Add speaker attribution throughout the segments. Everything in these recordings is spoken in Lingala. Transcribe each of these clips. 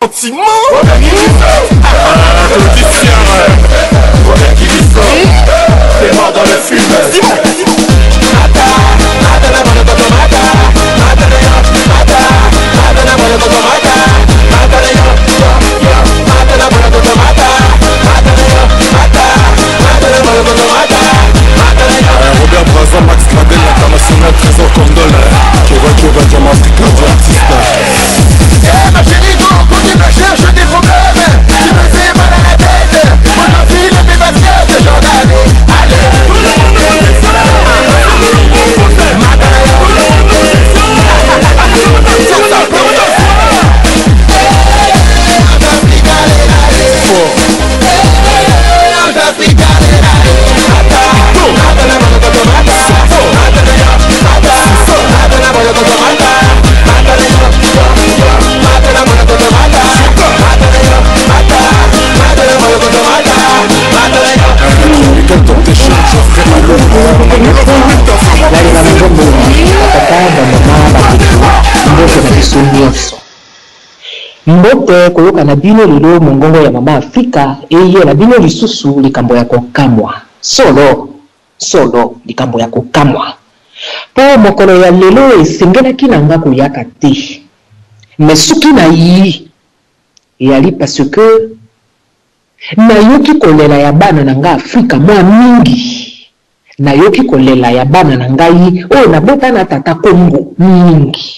Speaker 1: sentiment.
Speaker 2: T'es mort dans le film.
Speaker 1: Robert Brazza, Max Gradel, l'international trésor Condol. Keva, diamant africain du artiste.
Speaker 2: Eh ma chérie, quand tu me cherches des problèmes, tu me fais mal à la tête. Moi j'enfile mes baskets, j'en allais.
Speaker 3: Mbote koyoka na bino lilo mongongo ya mama Afrika eye na bino lisusu likambo ya kokamwa solo likambo ya kokamwa po mokolo ya lelo esengelaki na nga koyaka te mesuki na yi yali parce que nayoki kolela ya bana na nga Afrika mwa mingi nayoki kolela ya bana na ngai oyo nabota na tata Kongo mingi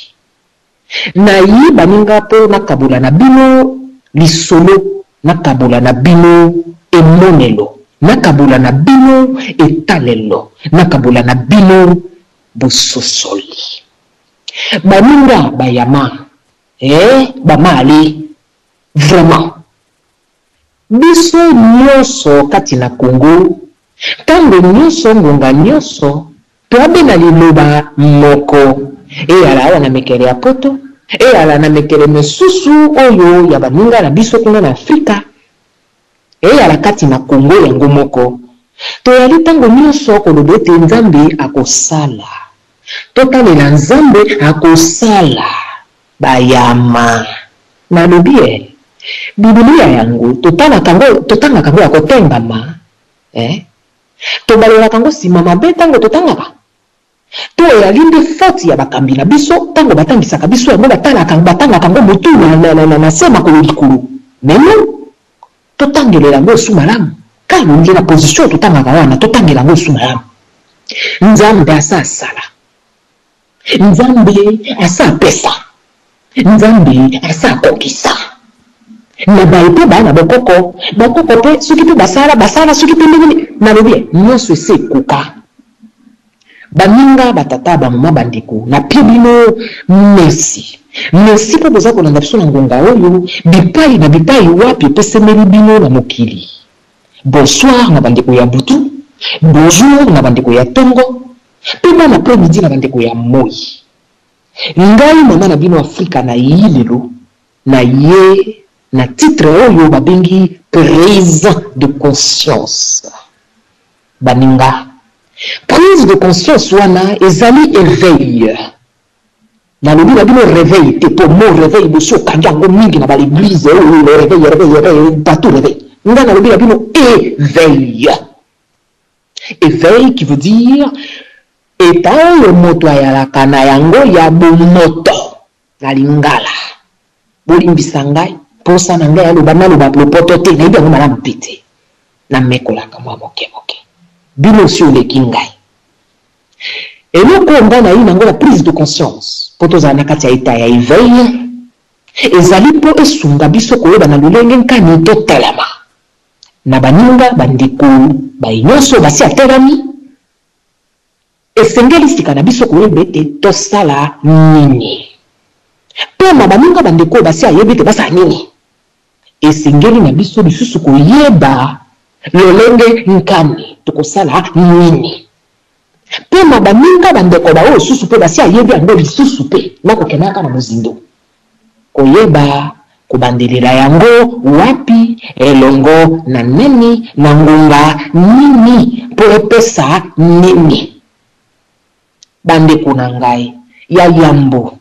Speaker 3: nayi baninga po nakabula na bino lisolo nakabula na bino emonelo nakabula na bino etalelo nakabula na bino bososoli baninga bayama bamali vraiment biso nyonso kati na Congo tango nyonso ngonga nyonso toabena liloba moko eyala awa na mekele ya poto eyala na mekele mesusu oyo ya baninga na biso kuna na Afrika eyala kati na Congo yango moko toyali tango nyonso koloba ete Nzambe akosala totalela Nzambe akosala bayama nalobi Biblia yango totangaka yango ya kotengama tobalelaka yango nsima mabe tango totangaka to yali nde faute ya bakambi na biso tango batangisaka biso yango batangaka yango motu na se makolo likolo meme totangelela yango esu malamu kalongi na position totangaka wana totangela yango esu malamu Nzambe asasala Nzambe asapesa Nzambe asakokisa na baite bana bakoko pe soki pe basala soki pe ndenge nalobi nyonso ese ekoka baninga batata bamama bandeko na pie bino merci po boza kolanda biso na ngonga oyo bipai na bipai wapi epesemeli bino na mokili bonsoir na bandeko ya butu bonjour na bandeko ya tongo pe bana après-midi na bandeko ya moi ngai mama na bino Afrika na yi lelo na ye na titre oyo babengi prise de conscience baninga prise de conscience wana ezali éveil nalobi na bino réveil te po mo réveil boso kanjango mingi na l'église oyo le réveil partout réveil nga nalobi na bino éveil qui veut dire eta oyo moto ayalaka na yango ya bomoto na lingala bolimbisa ngai posa na ngai aloba naloba lopoto te nayebi yango malamu mpe te namekolaka mwa moke bino osi oleki ngai eloko ngai nayi nango la prise de conscience po tozala na kati ya eta ya éveil ezali mpo esunga biso koyeba na lolenge nkani totelema na baninga bandeko bayi nyonso basi atelemi esengeli sika na biso koyeba ete tosala nini mpe na baninga bandeko basi ayebi ete basala nini esengeli na biso lisusu koyeba lolenge nkani tokosala nini mpe na baninga bandeko baoyo susu mpe basi ayebi yango lisusu mpe nakokendaka na mozindo koyeba kubandelela yango wapi elongo na nini na ngonga nini mpo epesa nini bandeko na ngai ya yambo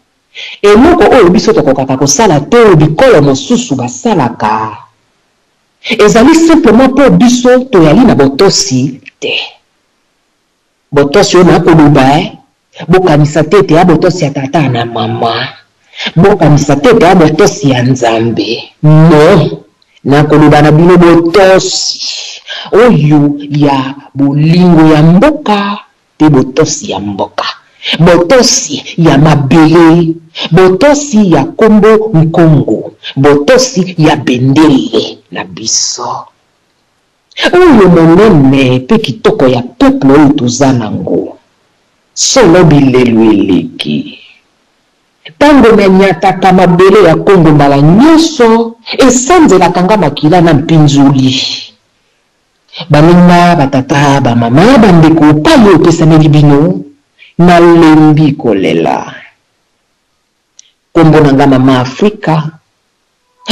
Speaker 3: Et nous, on biso to kokaka ko sala to bikolo mosusu basalaka. Ezali simplement pour biso to yali na botosi te. Botosi ona ko dubai, bokanisa tete ya botosi ya tata na mama. Bokanisa tete ya botosi ya nzambe. Non. Na ko na bino botosi. Oyo ya bolingo ya mboka te botosi ya mboka. Botosi ya mabele, botosi ya kombo nkongo, botosi ya bendele na biso. Oyo monene pe kitoko ya peuple oyo tuza nango. Solo bilelu eleki. Tango menyataka mabele ya kombo mbala nyonso, esanzelaka nga makila na mpinzuli. Baninga, batata, bamama, bandeko, payo epesameli bino, nalembi kolela. Kombo nanga mama Afrika,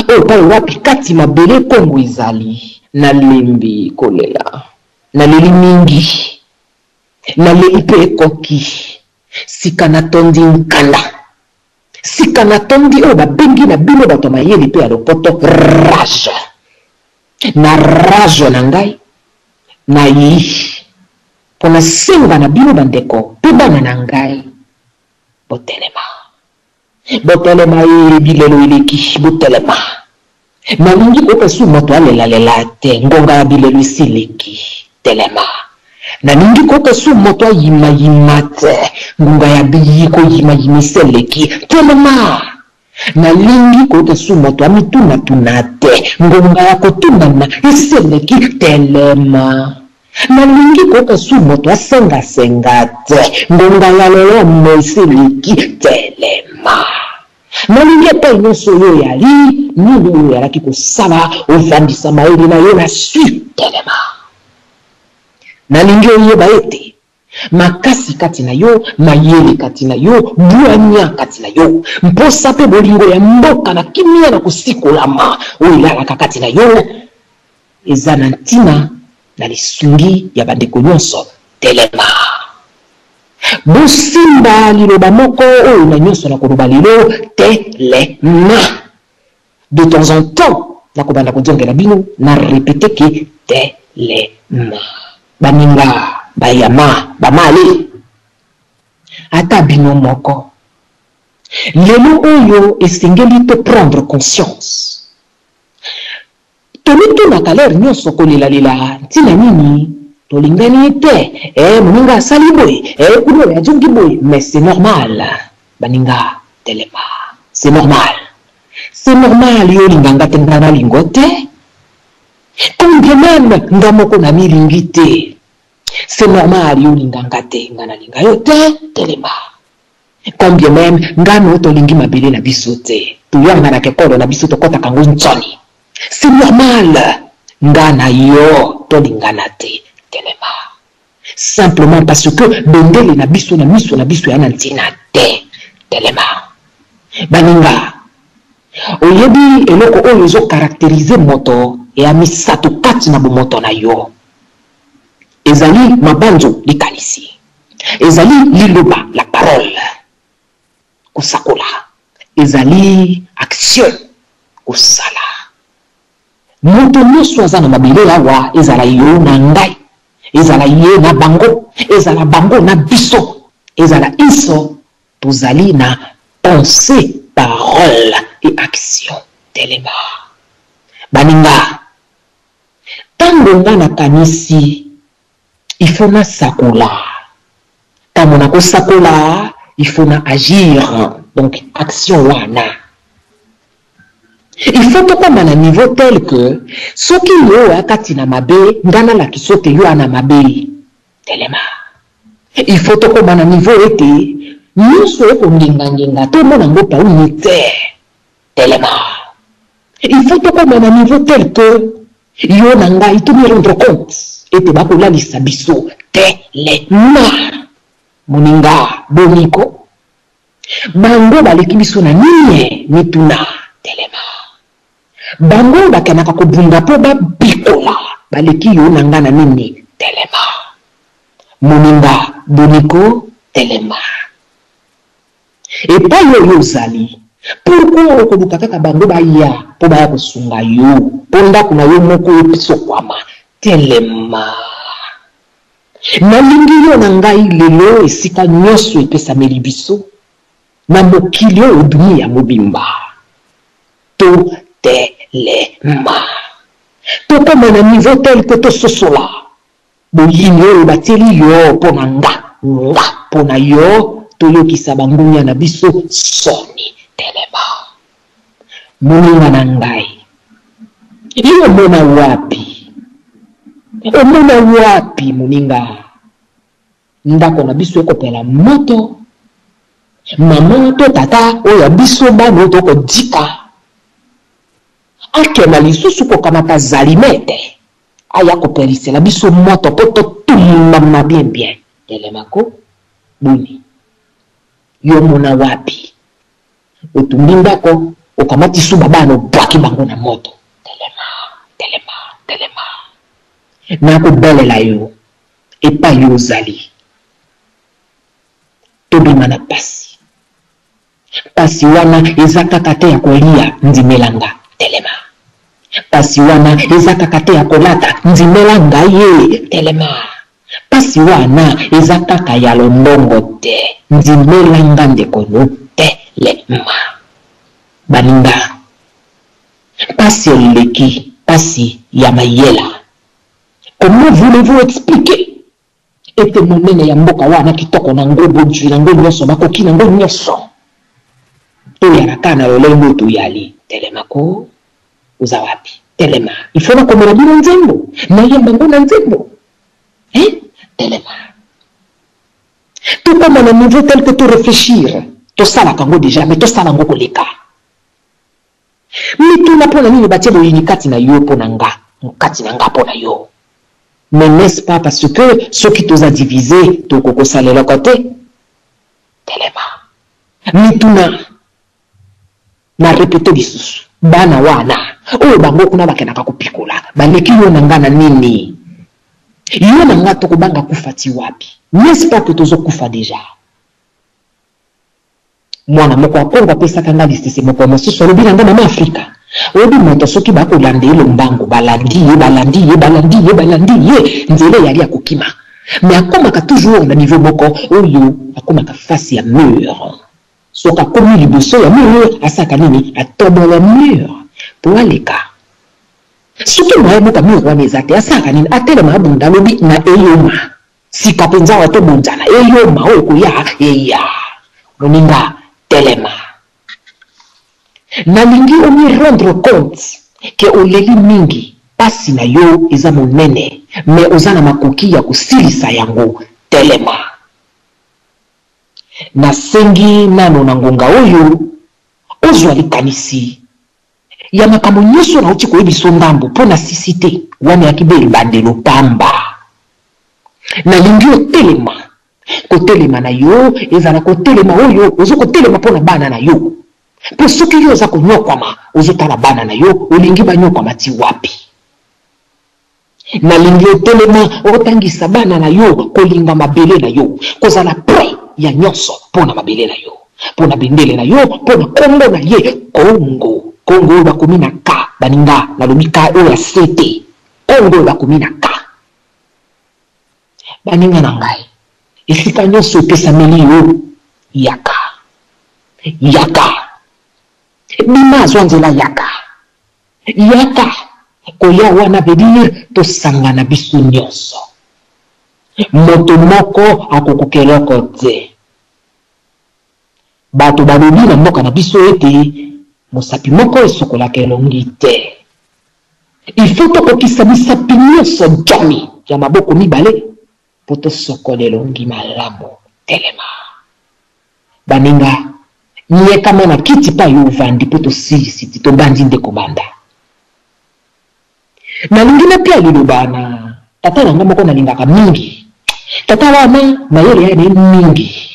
Speaker 3: payo wapi kati mabele kongo izali, nalembi kolela. Naleli mingi, naleli pe ekoki, sika natondi nkanda. Sika natondi babengi na bino bato mayeli pe alopoto rage. Na rage na ngai, na yi pona senga na bino bandeko pe bana na ngai botelema bilelo eleki botelema nalingi kopesu moto alela te ngonga ya bilelo isileki telema nalingi kopesu moto ayima te ngonga ya biyiko yima iseleki telema nalingi kopesu moto amituna te ngonga ya kotunana iseleki telema nalingi kopesu moto asenga te ngonga ya lelo moiseleki telema nalingi epai nyonso oyo yali nini oyo yalaki kosala ovandisa mayele na yo na sui telema nalingi oyeba ete makasi kati na yo, mayele kati na yo, buanya kati na yo, mposa pe bolingo ya mboka na kimia na kusikolama oilalaka kati na yo, eza na ntina na lisungi ya bandeko nyonso telema. Bosimba liloba moko oyo na nyonso na koloba lelo telema. De temps en temps, na kobanda kodjongela bino na répéter ke telema. Baninga bayama bamale ata bino moko lelo oyo esengeli to prendre conscience tomitunaka lere nyonso kolelalela ntina nini tolingani te moninga asali boye kuno oyo ajongi boye mais c'est normal baninga telema c'est normal yo linganga te nga nalingo te combien même nga moko na milingi te. C'est normal, yo linganga te, ngana linga yo te, telema. Combien même, ngano to lingi mabele na biso te. Tuyanga na kekolo na biso to kota kango nchoni. C'est normal, ngana yo to lingana te, telema. Simplement parce que bendele na biso ya ntina te, telema. Baninga, oyebi eloko oyo ezo caractériser moto e amisato kati na bomoto na yo. Ezali mabanzo likalisi. Ezali liloba la parole. Kusakola. Ezali action. Kusala. Moto nyonso aza na mabele awa ezala yo na ngai. Ezala ye na bango. Ezala bango na biso. Ezala iso. Tozali na pensée, parole et action. Telema. Baninga. Tango nga na kanisi il faut na sakola. Quand on a sakola, il faut na agir. Donc, action wana. Il faut que comme à un niveau tel que, ce qui yo a katina mabe, ngana la kisote yo ana mabe. Telema. Il faut que comme à un niveau ete, nous sommes comme l'ingangenga, tout le monde en gopa unité. Telema. Il faut que comme à un niveau tel que, yo nanga, il te me rendre compte. Et te bakola lisabiso telema moninga boniko bango baleki biso na nini mituna telema bango bakanaka kobunda po babikola baleki yo nanga na nini telema moninga boniko telema Et pas yo zali. Pourquoi okoluka kaka bango baya po baya kosunga yo? Ponda kuna yo moko episo kwama. Telema. Nalingi yo na ngai lelo esika nyonso epesameli biso. Na mokili oyo dunia mobimba. To telema. Tokoma na niveau tel que to sosola. Boyini oyo bateli yo pona nga pona yo toyokisa bangunya na biso soni telema. Moninga na ngai. Iyo mona wapi? Omona wapi moninga? Ndako na biso ekopela moto. Mama to tata oya biso bano toko dika. Akema lisusu kokamata zalimete. Aya kopelisela biso moto poto tumama bien. Telemako buni. Yo mona wapi? Otumbindako okamati su babano bwaki bango na moto. Telema. Nako belela yo. Epa yo zali. Tobima na pasi. Pasi wana ezaka kate ya kolia ndimelanga. Telema. Pasi wana ezaka kate ya kolata ndimelanga ye. Telema. Pasi wana ezaka kaya londongo te ndimelanga ndekono. Telema. Baninga. Pasi eleki. Pasi ya mayela. Comment voulez-vous expliquer? Ete monene ya mboka wana kitoko na ngobo njui na ngobo nyoso makoki na ngobo nyoso. Toyaraka na lolengo tuyali. Telemako uza wapi? Telema. Ifona komona bino nzembo. Na yemba ngona nzembo. Telema. Tout comme on a niveau tel que tu réfléchir. Tout ça la kango déjà, mais tout ça la ngoko leka. Mais tout na pona nini batie boyini kati na yo pona nga. Kati na nga pona yo. Mais n'est-ce pas parce que ceux qui t'ont divisé, t'ont koko salé le côté? Telema. Mais tout na répété lisusu. Bana wana. Oyo bango kuna bakena kakupikola. Baleki yo nanga na nini? Yo nanga toko banga kufati wapi? N'est-ce pas que tozo kufa déjà? Mwana moko akongo pesa kanga listisi moko mosusu alobi nanga mama Afrika. Obi moto soki bako lande ile mbango balandi ye nzele yali ya kokima. Mais akoma ka toujours na niveau moko oyo akoma ka face ya mur. Soka komi liboso ya mur asaka nini atobola mur. Pour aleka. Soki mwa moka mur wana ezate asaka nini atelema abunda lobi na eyoma. Sika penza wato bundana eyoma oyo kuya eya. Moninga telema. Nalingi omi rendre compte que oleli mingi pasi na yo eza monene mais ozana makoki ya kusilisa yango. Telema. Na sengi nano na ngonga oyo ozwa likanisi ya makambo nyonso na uti koyebiso ndambo mpo na sisite wana yakibeli bandelo pamba. Nalingi otelema. Kotelema na yo ezala kotelema oyo ozo kotelema mpo na bana na yo. Po soki yo oza konyokwama ozotala bana na yo olingi banyokwama ti wapi? Nalingi otelema otangisa bana na yo kolinga mabele na yo kozala pre ya nyonso pona mabele na yo pona bendele na yo pona kombo na ye Kongo bakomi na ka baninga na lobika oyo ya sete Kongo bakomi na ka baninga na ngai esika nyonso epesameli yo yaka bima zwanzela yaka koya wana vedir tosanga na biso nyonso moto moko akokokeloko te bato balobi na mboka na biso ete mosapi moko esokolaka elongi te. Il faut tokokisa misapi nyonso jami ya maboko mibale po tosokola elongi malamu. Telema. Baninga nyekama na kiti pa yo vandi po tosilisi ti tobandi ndeko banda. Nalingi na pia lilobana tata nanga moko nalingaka mingi. Tata wana mayele ya mingi.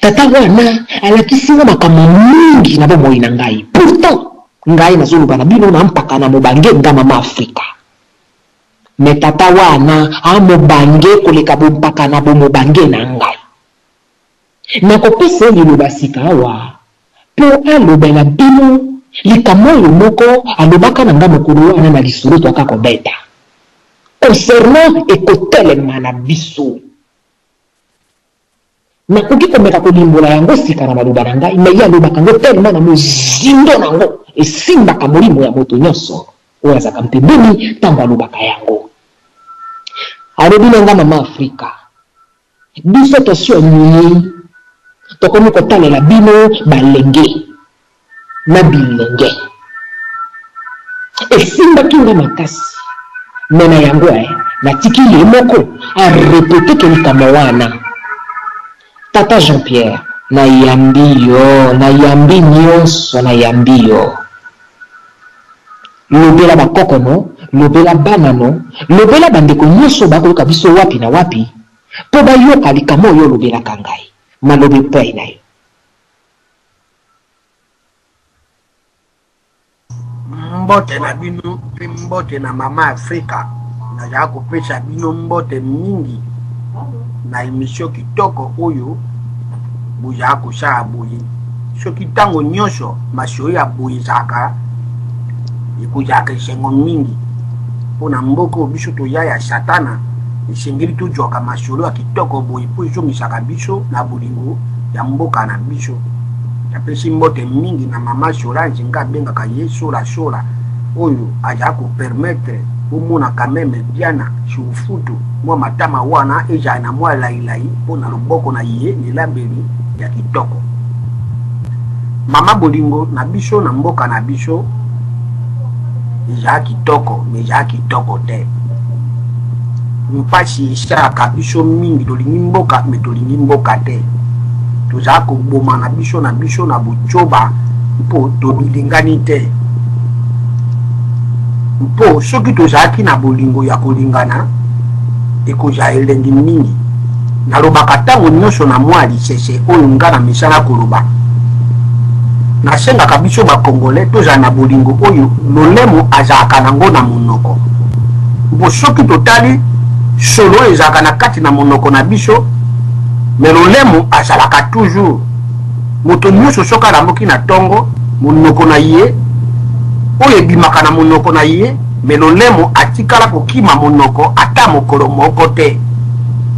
Speaker 3: Tata wana alakisi nga makambo mingi na bomoi na ngai. Pourtant ngai nazoloba na bino na mpaka na mobange nga mama Afrika. Me tata wana amobange koleka bompaka na bomobange na ngai. nakopesa liloba sika awa po alobela bino likambo oyo moko alobaka na nga mokolo wana na lisolo twaka kobeta concernant ekotelema na biso. Nakoki komeka kolimbola yango sika na maloba na ngai me ye alobaka ngo telema na mozindo nango esimbaka molimo ya moto nyonso oyo azaka mpembeni ntango alobaka yango. Alobi na nga mama Afrika biso tosi onyinyi tokomi kotalela bino balenge na bilenge esimbaki nga makasi me na yango natiki ye moko arepete ke likambo wana. Tata Jean-Pierre nayambi yo nayambi nyonso nayambi yo lobela bakokono lobela banano lobela bandeko nyonso bakoyoka biso wapi na wapi po bayoka likambo oyo olobelaka ngai malobi mpai na yo.
Speaker 4: Mbote na bino mbote na mama Afrika na kopesa bino mbote mingi na emission kitoko oyo buya kusha boye soki tango nyonso mashoyi ya boye zaka ikujaka sengo mingi pona mboko biso to ya satana isengeli to joka masholo ya kitoko boye po iso misaka biso na bolingo ya mboka na biso ya pesi mbote mingi na mama Solange nga benga ka yeso la sola oyo aja ko permettre umuna kameme diana shufutu mwa matama wana eja na mwa lailai pona loboko na ye ni lambeli ya kitoko mama bolingo na biso na mboka na biso ya kitoko me ya kitoko te mpasi isaka biso mingi tolingi mboka me tolingi mboka te toza koboma na biso na buchoba mpo tobilingani te mpo soki tozalaki na bolingo ya kolingana ekoza elengi mingi nalobaka ntango nyonso na mwa lisese oyo nga na misala koloba nasengaka biso bakongole tozala na bolingo oyo lolemo azalaka nango na monoko mpo soki totali solo ezalaka na kati na monoko na biso me lolemo azalaka toujours moto nyonso soki alamboki na ntongo monoko na ye oyo ebimaka na monoko na ye me lolemo atikala kokima monoko ata mokolo moko te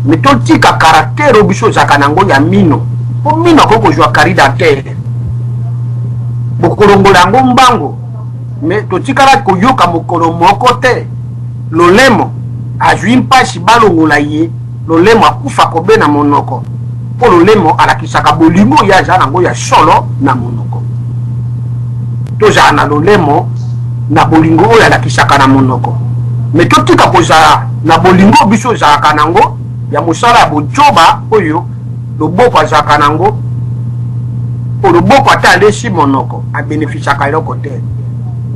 Speaker 4: me totika karaktere oyo biso ozalaka nango ya mino po mino akoki kozwa karida te bokolongola yango mbango me totikala koyoka mokolo moko te lolemo azwi mpasi balongola ye lolemo akufa kobe na monoko po lolemo alakisaka bolingo ya aza nango ya solo na monoko tozala na lolemo na bolingo oyo alakisaka na monoko me totika kozala na bolingo biso ozalaka nango ya mosala ya bojoba oyo loboko azalaka nango po loboko ata alesi monoko abenefisaka eloko te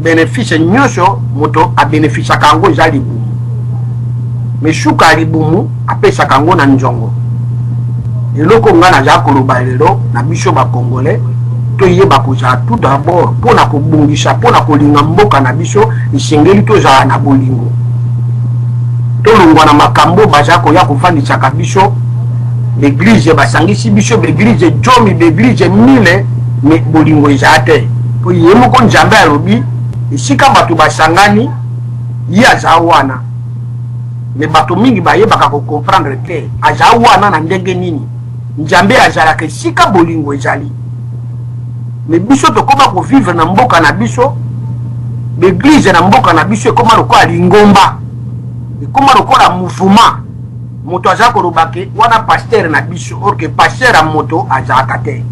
Speaker 4: benefise nyonso moto abenefisaka yango eza libumu me suka ya libumu apesaka yango na nzongo eloko nga naza koloba lelo na biso bakongole toyeba kozala tout d'abord mpona kobungisa mpona kolinga mboka na biso esengeli tozala na bolingo tolongwa na makambo baza koya kofandisaka biso l'église basangisi biso l'église jomi l'église mile me bolingo ezala te po ye moko nzambe alobi esika bato basangani ye aza wana me bato mingi bayebaka kocomprendre te aza wana na ndenge nini nzambe azalaka esika bolingo ezali me biso tokoma kovivre na mboka na biso l'église na mboka na biso ekoma lokola lingomba ekoma lokola mouvement moto aza kolobake wana pasteur na biso orke pasteur ya moto azalaka te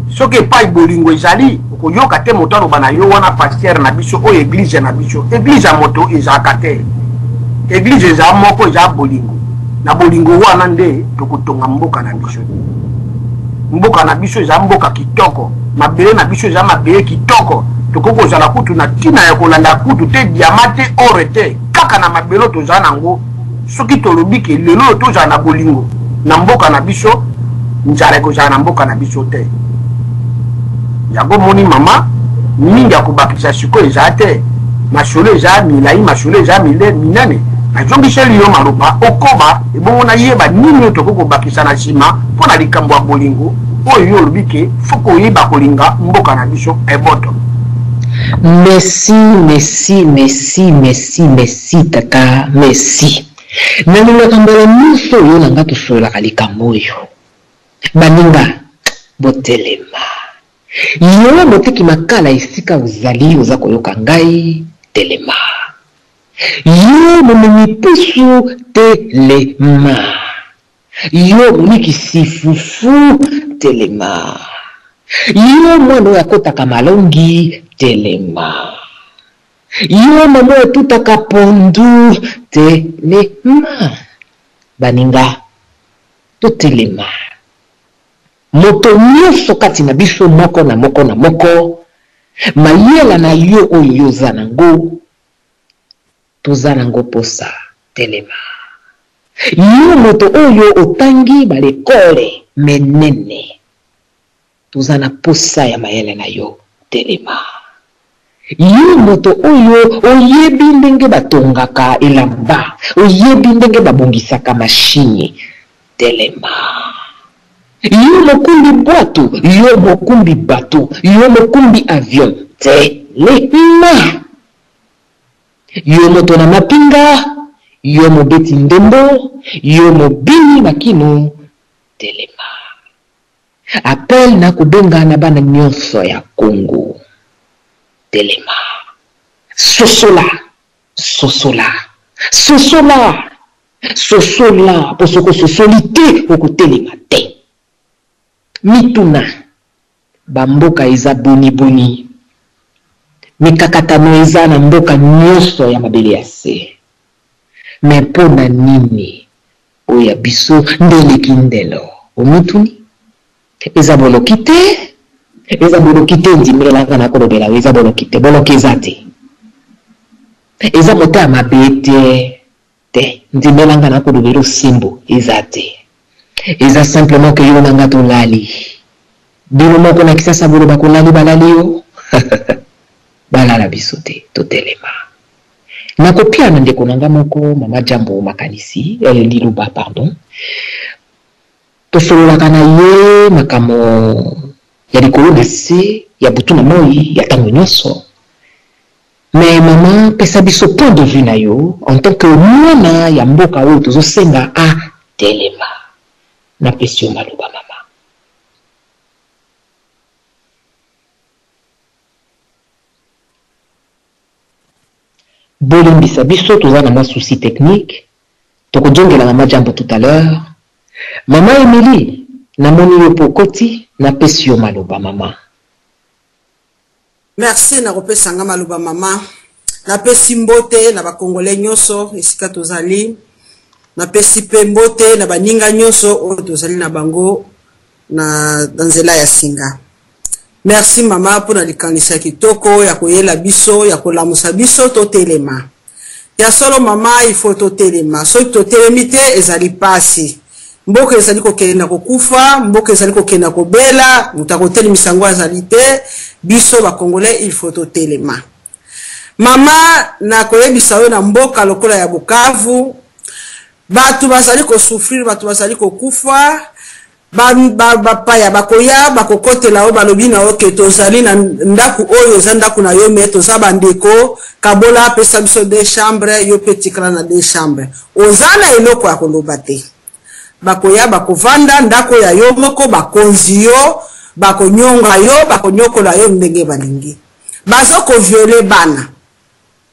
Speaker 4: soki epai bolingo ezali okoyoka te moto aloba na yo wana pasteur na biso oyo église na biso église ya moto ezalaka te église ezala moko ezala bolingo na bolingo wana nde tokotonga mboka na biso mboka na biso ezala mboka kitoko mabele na biso ezala mabele kitoko tokoki kozala kutu na ntina ya kolanda kutu te diama te ore te kaka na mabele tozala nango soki tolobi ke lelo tozala na bolingo na mboka na biso nzala ekozala na mboka na biso te yango moni mama mingi akobakisa sikoyo ezala te masolo ezala milai masolo ezala minene na Jean-Michel yo maloba okoba ebongo na yeba nini tokoko bakisa na sima pona likambo ya bolingo oyo lobike foko yeba kolinga mboka na biso eboto. Merci tata, merci. Nani lokambala muso yo nanga tusola kalikambo oyo. Baninga botelema. Yo moteki makala esika uzali oza koyoka ngai telema. Yo momemi pusu telema. Yo moniki sifufu telema. Yo mwana yakotaka malongi telema. Yo mama tutaka pondu telema. Baninga to telema. Moto nyonso kati na biso moko na moko mayela na yo oyo yoza nango toza nango posa telema. Yo moto oyo otangi balekole menene toza na posa ya mayele na yo telema. Yo moto oyo oyebi ndenge batongaka elamba, oyebi ndenge babongisaka mashini telema. Yo mokumbi bwato, yo mokumbi bateau, yo mokumbi avion telema. Yo moto na mapinga, yo mobeti ndembo, yo mobini makino telema. Appel na kubenga na bana nyonso ya Congo telema. Sosola posoko sosolite okotelema te. Mituna bamboka eza boni mikakatano eza na mboka nyonso ya mabele ya se. Me pona nini oya biso ndeleki ndelo omituni eza bolokite ndimelanga na kolobela eza bolokite bolokeza te eza mota mabete te ndimelanga na kolobela simbo eza te eza simplement que yo nanga to lali bino moko na kisasa bolo bakolali balali yo balala biso te to telema. Nakopia na ndeko nanga moko mama Jambo makanisi liluba pardon tosolola kana ye makamo ya likolo na se ya butu na moi ya tango nyonso. Mais maman pesa biso point de vue na yo en tant que mwana ya mboka oyo tozosenga a telema na pesi yo maloba mama. Bolimbisa biso toza na mwa souci technique tokodjongela mama Jambo tout à l'heure. Mama Emily na moni yo pokoti na pesi yo maloba mama.
Speaker 5: Merci na kopesa nga maloba mama. Na pesi mbote na bakongole nyonso esika tozali. Na pesi pe mbote na baninga nyonso oyo tozali na bango na nzela ya singa. Merci mama pour na likanisa kitoko ya koyela biso ya kolamusa biso to telema. Ya solo mama il faut to telema. So to telemite ezali pasi. Mboka ezali kokenda kokufa, mboka ezali kokenda kobela, mutakoteli misango azali te, biso ba Congolais il faut to telema. Mama na koyebisa yo na mboka lokola ya Bukavu, batu bazali ko souffrir, batu bazali ko kufa, bapaya bakoya bakokotela o balobi na o ke tozali na ndaku oyo za ndaku na yo me toza bandeko kabola pesa biso de chambre yo petikala na de chambre ozana eloko ya koloba te bakoya bakovanda ndako ya yo moko bakonzi yo bakonyonga yo bakonyokola yo ndenge balingi bazoko violer bana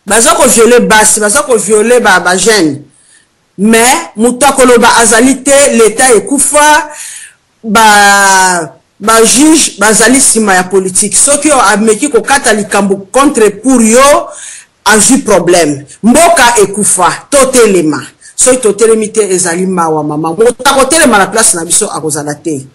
Speaker 5: bazoko violer basi bazoko violer ba jeune mais mutakoloba azalite l'état ekufa ba juge bazali sima ya politique soki o ameki ko kata likambo contre pour yo azu problème mboka ekufa totelema so totelemite ezali mawa mama motakotelema na place na biso akozala te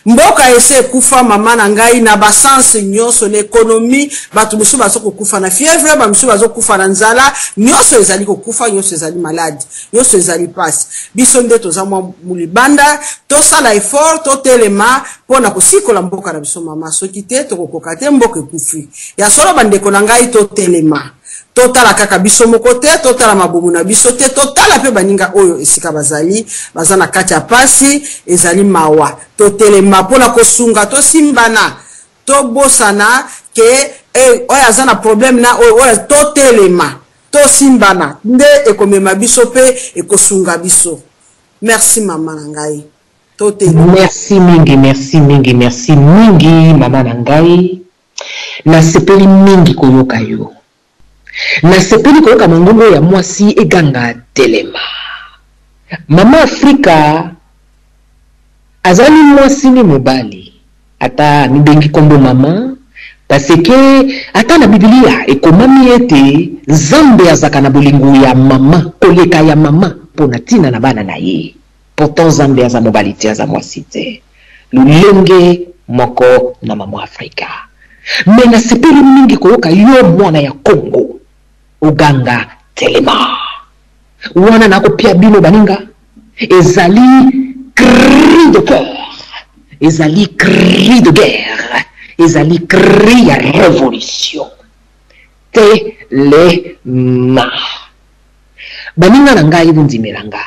Speaker 5: mboka ese ekufa mama na ngai na basanse nyonso l'économie batu musu bazoko kufa na fièvre ba musu bazoko kufa na nzala nyonso ezali kokufa nyonso ezali malade nyonso ezali passe biso nde toza mwa mulibanda to sala effort to telema pona kosikola mboka na biso mama soki te tokokoka te mboka ekufi ya solo bandeko na ngai to telema totala kaka biso moko te totala mabomu na biso te totala pe baninga oyo esika bazali baza na kati ya pasi ezali mawa totelema mpona kosunga tosimbana tobosana ke oyo aza na problème na oyo totelema tosimbana nde ekomema biso pe ekosunga biso. Merci mama na ngai.
Speaker 3: Merci mingi mama na ngai. Nasepeli mingi koyoka yo. Nasepeli koyoka mongongo ya mwasi eganga telema. Mama Afrika azali mwasi ni mobali. Ata mibengi kombo mama parce que ata na Biblia ekomami ete Nzambe azaka na bolingo ya mama koleka ya mama pona tina na bana na ye. Pourtant Nzambe aza mobali te aza mwasi te. Lulenge moko na mama Afrika. Mais nasepeli mingi koyoka yo mwana ya Congo oganga telema. Wana nako pia bino baninga ezali cri de cœur. Ezali cri de guerre. Ezali cri ya révolution. Telema. Baninga na ngai bundimelanga.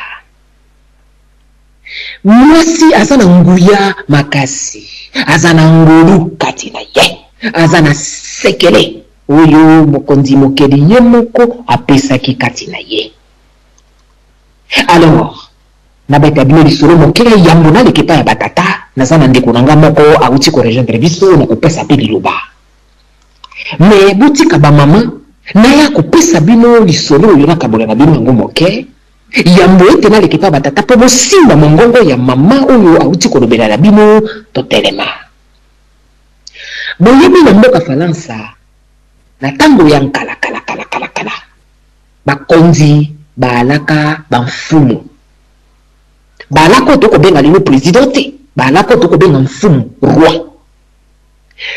Speaker 3: Mwasi azana nguya makasi. Azana ngolu kati na ye. Azana sekele. Oyo mokondi mokeli ye moko apesaki kati na ye. Alors, nabeta bino lisolo mokele yambo na lekepa ya batata. Nazana ndeko nanga moko auti ko rejoindre biso na kopesa pe liloba. Mais butika ba mama na ya kopesa bino lisolo oyo na kabola na bino ngo moke. Yambo ete na lekepa batata po bosimba mongongo ya mama oyo auti ko lobela na bino totelema. Boyebi na mboka Falansa na tango ya nkala kala. Bakonzi balaka bamfumu. Balako toko benga lino présidente. Balako toko benga mfumu roi.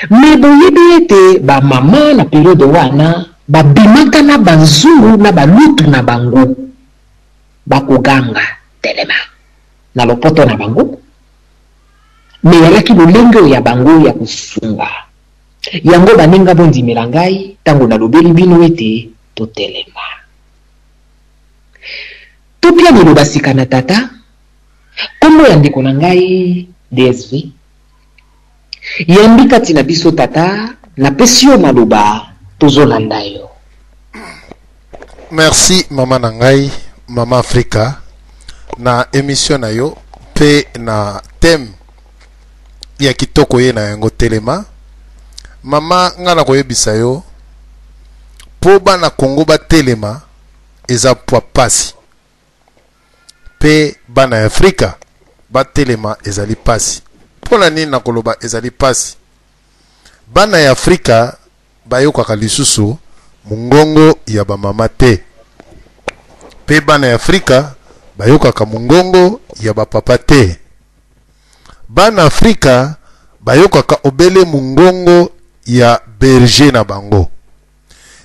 Speaker 3: Mais boyebi ete ba mama na période wana babimaka na banzungu na balutu na bango bakoganga telema na lopoto na bango. Mais yalaki lolenge ya bango ya kusunga. Yango baninga bondimela ngai tango na lobeli bino ete totelema. Topia niloba sika na tata kombo ya ndeko na ngai DSV. Yambi kati na biso tata na pesio maloba tozolanda yo.
Speaker 6: Merci mama na ngai mama Afrika na émission na yo pe na thème ya kitoko ye na yango telema. Mama ngana koyebisa yo po bana Congo ba telema eza poa pasi pe bana Afrika ba telema ezali pasi. Pona nini na koloba ezali pasi? Bana ya Afrika bayokaka lisusu mungongo ya ba mama te. Pe bana ya Afrika bayokaka mungongo ya ba papa te. Bana Afrika bayokaka obele mungongo ya berger na bango.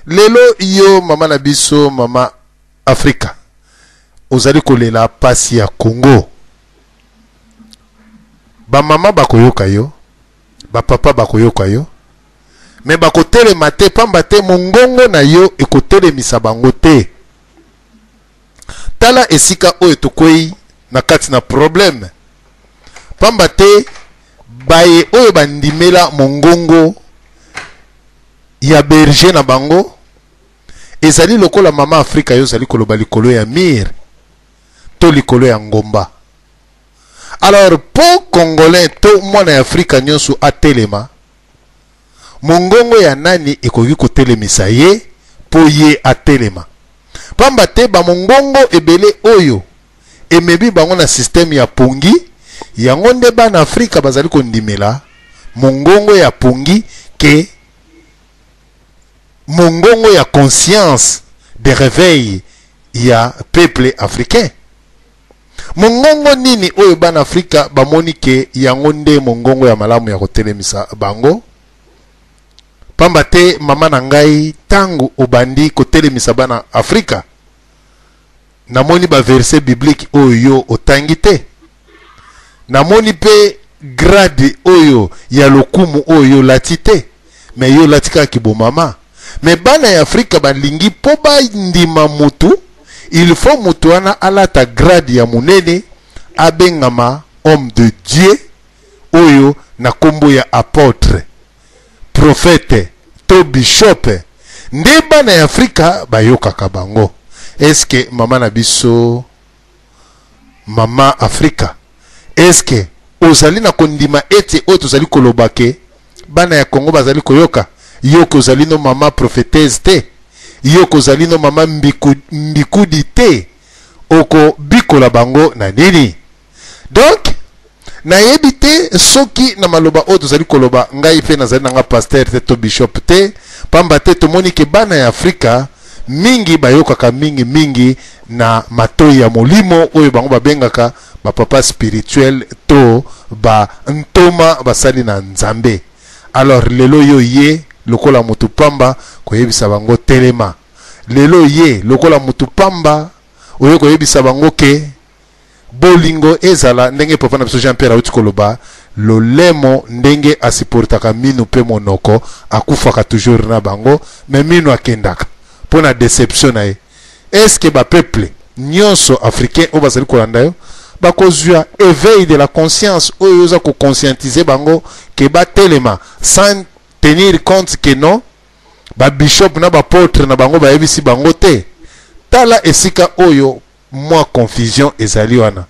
Speaker 6: Lelo yo mama na biso mama Afrika ozali kolela pasi ya Congo. Ba mama bakoyoka yo, ba papa bakoyoka yo, me bakotelema te pamba te mongongo na yo ekotelemisa bango te. Tala esika oyo tokwei na kati na problème. Pamba te baye oyo bandimela mongongo ya berger na bango ezali lokola mama Afrika yo zali koloba likolo ya mir to likolo ya ngomba. Alors po congolais to mwana ya Afrika nyonso atelema mongongo ya nani ekoki kotelemisa ye po ye atelema. Pamba te ba mongongo ebele oyo emebi bango na système ya pongi yango nde bana Afrika bazali kondimela mongongo ya pongi ke mongongo ya conscience de réveil ya peuple africain. Mongongo nini oyo bana Afrika bamoni ke yango nde mongongo ya malamu ya kotelemisa bango. Pamba te mama na ngai tangu obandi kotelemisa bana Afrika namoni ba verset biblique oyo otangi te. Namoni pe grade oyo ya lokumu oyo lati te. Me yo latika kibo mama. mais bana ya Afrika balingi po ba ndima mutu il faut mutu wana alata grade ya munene abengama homme de Dieu oyo na kombo ya apôtre prophète to bishop nde bana ya Afrika bayokaka bango. Est-ce que mama na biso mama Afrika est-ce que ozali na kondima ete oyo tozali kolobake bana ya Congo bazali koyoka yo kozali no mama prophétesse te yo kozali no mama mbikudi te oko bikola bango na nini? Donc na yebite soki na maloba oyo tozali koloba ngai pe nazali nanga pasteur te to bishop te pamba te tomoni ke bana ya Afrika mingi bayokaka mingi na matoi ya molimo oyo bango babengaka ba papa spirituel to ba ntoma basali na nzambe. Alors lelo yo ye lokola mutu pamba koyebisa bango telema, lelo ye lokola mutu pamba oyo koyebisa bango ke bolingo ezala ndenge papa na biso Jean Pierre auti koloba lolemo ndenge asiportaka minu pe monoko akufaka toujours na bango mais minu akendaka pona déception na ye. Est-ce que ba peuple nyonso africain o bazali kolanda yo bakozwa éveil de la conscience oyo oza ko conscientiser bango ke ba telema sans tenir compte que non ba bishop na ba apôtre na bango ba yebisi bango te tala esika oyo moi confusion ezali wana.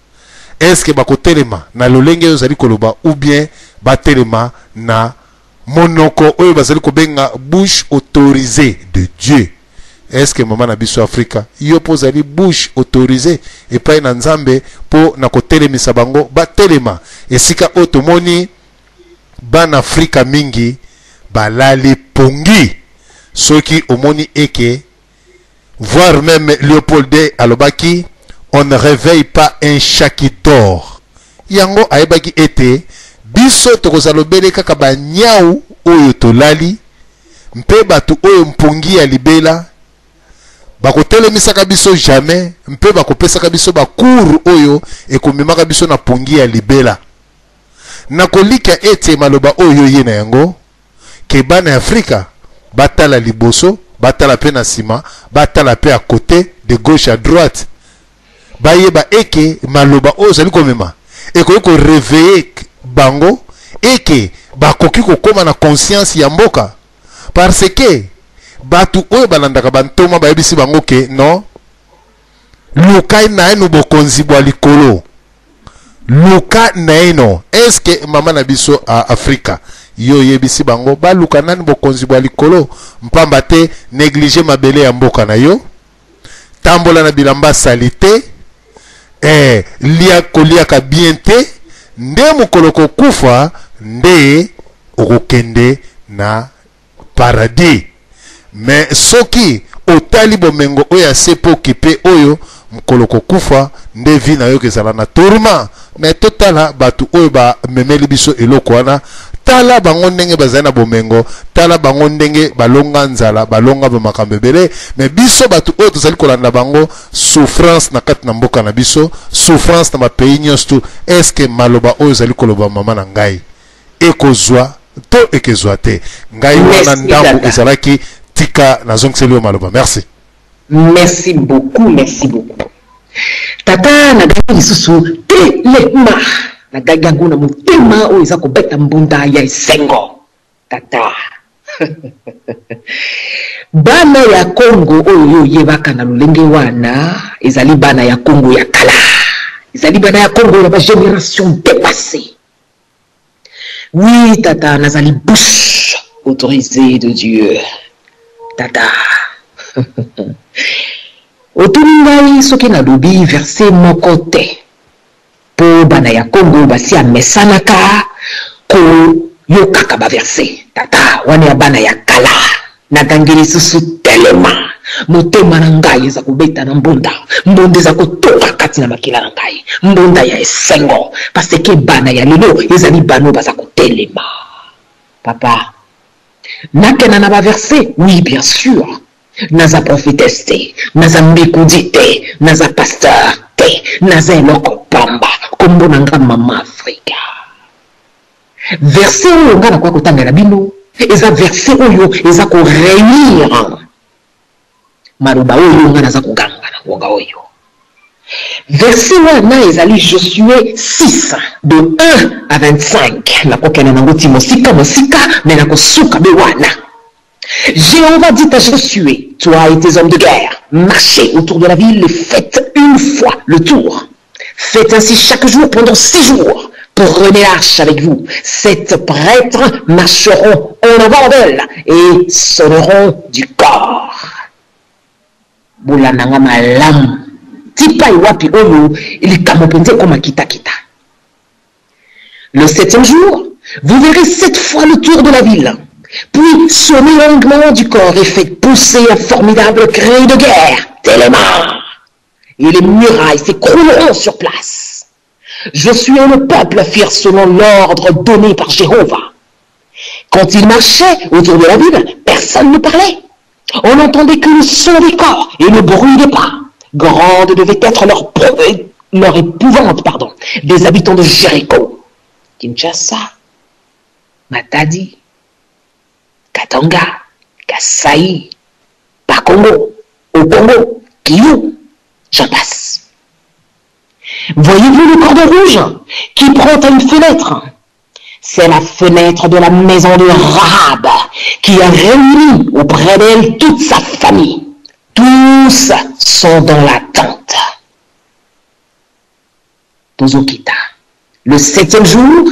Speaker 6: Est-ce que bako telema na lolenge oyo zali koloba ou bien ba telema na monoko oyo bazali kobenga bouche autorisée de Dieu? Est-ce que maman na biso Afrika yo pozali bouche autorisée et pas na nzambe po na kotelemisa bango ba telema esika otomoni ban Afrika mingi balali pongi soki omoni eke voire même Léopold II alobaki on ne réveille pas un chat qui dort. Yango aebaki ete biso tokozalobele kaka ba nyau oyo tolali mpe batu oyo mpongi ya libela bakotelemisaka biso jamais mpe bakopesaka biso bakuru oyo ekomemaka biso na pongi ya libela. Nakolika ete maloba oyo ye na yango ke bana Afrika batala liboso batala pe na sima batala pe à côté de gauche à droite bayeba eke maloba oyo zali komema ekoki ko réveiller bango eke bakoki kokoma na conscience ya mboka parce que batu oyo balandaka bantoma bayebisi bango ke non lukai na eno bokonzi bwa likolo luka na eno. Est-ce que mama na biso a Afrika yo yebisi bango baluka nani bokonzi bwa likolo mpamba te négliger mabele ya mboka na yo tambola na bilamba salite lia koliaka bien te nde mokolo kokufa nde okokende na paradis. Mais soki otali bomengo oyo asepo kipe oyo mokolo kokufa nde vi na yo kezala na tourma. Mais totala batu oyo ba memeli biso eloko wana tala bango ndenge bazali na bomengo tala bango ndenge balonga nzala balonga bamakambo ebele. Mais biso batu oyo tozali kolanda bango souffrance na kati na mboka na biso souffrance na bapays nyonso. Est-ce que maloba oyo zali koloba mama na ngai ekozwa to ekezwa te? Ngai wana ndambo ezalaki tika na zongselio maloba. Merci.
Speaker 3: Merci beaucoup, merci beaucoup. Tata na gagi lisusu telema na gagi yangu na mutema oyo eza kobeta mbunda ya esengo. Tata bana ya Congo oyo yebaka na lolenge wana ezali bana ya Congo ya kala, ezali bana ya Congo na ba génération dépassée. Oui tata, nazali bouche autorisée de Dieu. Tata otuningai soki na lobi verset moko te po bana ya Congo basi amesanaka ko yokaka ba verset. Tata wana ya bana ya kala na gangeli susu telema motema na ngai eza kobeta na mbunda eza kotoka kati na makila na ngai mbunda ya esengo parce que bana ya lelo ezali bano baza kotelema. Papa nakena na ba verset, oui bien sûr, naza prophétesse te, naza mbekudi te, naza pasteur te, naza eloko pamba kombo na nga mama Afrika. Verset oyo nga na kwa kotanga na bino eza verset oyo eza ko réunir maruba oyo nga naza koganga na ngonga oyo. Verset wana ezali Josué 6 de 1 à 25 na kokena nango ti mosika mais na kosuka be wana. Jéhovah dit à Josué, toi et tes hommes de guerre, marchez autour de la ville et faites une fois le tour. Faites ainsi chaque jour pendant 6 jours. Prenez l'arche avec vous. 7 prêtres marcheront en avant d'elle et sonneront du corps. Boulananga malam. Tipa iwapi oyo ilikamo penze koma kita. Le 7e jour, vous verrez 7 fois le tour de la ville. Puis sonnez longuement du corps et faites pousser un formidable cri de guerre. Téléma. Et les murailles s'écrouleront sur place. Josué et le peuple firent selon l'ordre donné par Jéhovah. Quand ils marchaient autour de la ville, personne ne parlait. On n'entendait que le son des corps et le bruit des pas. Grande devait être leur épouvante, des habitants de Jéricho. Kinshasa, Matadi, Katanga, Kasaï, Bakongo, Okongo, Kivu, j'en passe. Voyez-vous le cordon rouge qui prend à une fenêtre? C'est la fenêtre de la maison de Rahab qui a réuni auprès d'elle toute sa famille. Tous sont dans la tente. Tozokita. Le 7e jour,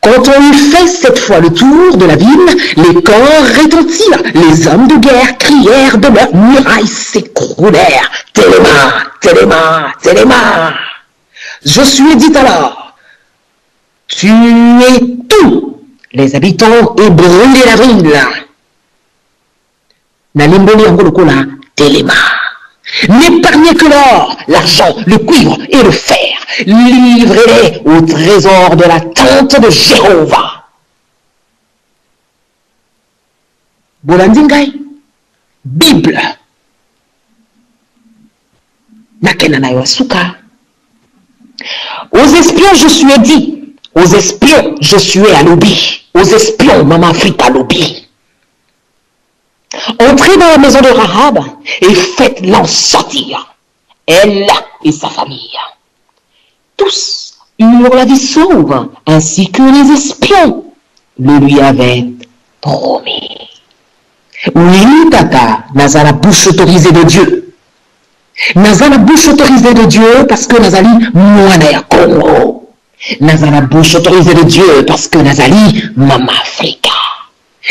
Speaker 3: quand on eut fait 7 fois le tour de la ville, les corps retentirent, les hommes de guerre crièrent de leurs murailles s'écroulèrent. Téléma, Téléma, Téléma. Josué dit alors, tuez tous les habitants et brûlez la ville. Nalimboli angolokola, Téléma. N'épargnez que l'or, l'argent, le cuivre et le fer. Livrez-les au trésor de la tente de Jéhovah. Bolandingai, Bible. Nakena na yoasuka. Aux espions, je suis dit. Aux espions, je suis à l'obi. Aux espions, Maman Africa lobby. Entrez dans la maison de Rahab et faites-l'en sortir, elle et sa famille. Tous eurent la vie sauve, ainsi que les espions le lui avaient promis. Oui, tata, naza la bouche autorisée de Dieu. Naza la bouche autorisée de Dieu parce que nazali mwana ya Congo. Naza la bouche autorisée de Dieu parce que nazali Mama Africa.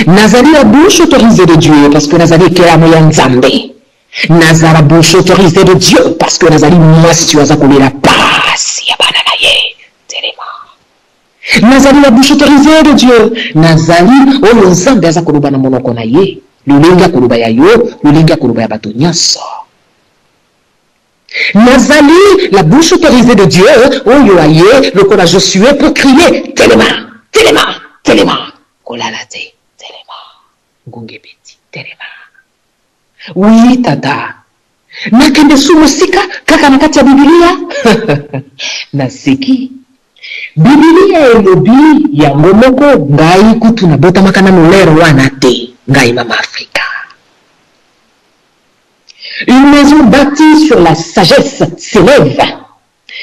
Speaker 3: Nazali la bouche autorisée de Dieu parce que Nazali Kelamo Yanzambe. Nazali la bouche autorisée de Dieu parce que Nazali Mwasi Wazakoli la passe Yabananaye. Téléma. Nazali la bouche autorisée de Dieu. Nazali Oyo Nzambe Azakoluba na monoko na ye. Lulinga koluba ya yo, lulinga koluba ya bato nyonso. Nazali la bouche autorisée de Dieu. Oyo aye, le kola Josué pour crier Téléma, Téléma, Téléma. Kolalate. Ngungebeti, Téléma. Oui, tata. Nakende sumusika kaka nakati ya Biblia. Naseki. Biblia elobi ya ngomoko ngai kutu na bota makana mulero wana te. Ngai Mama Africa. Une maison bâtie sur la sagesse s'élève.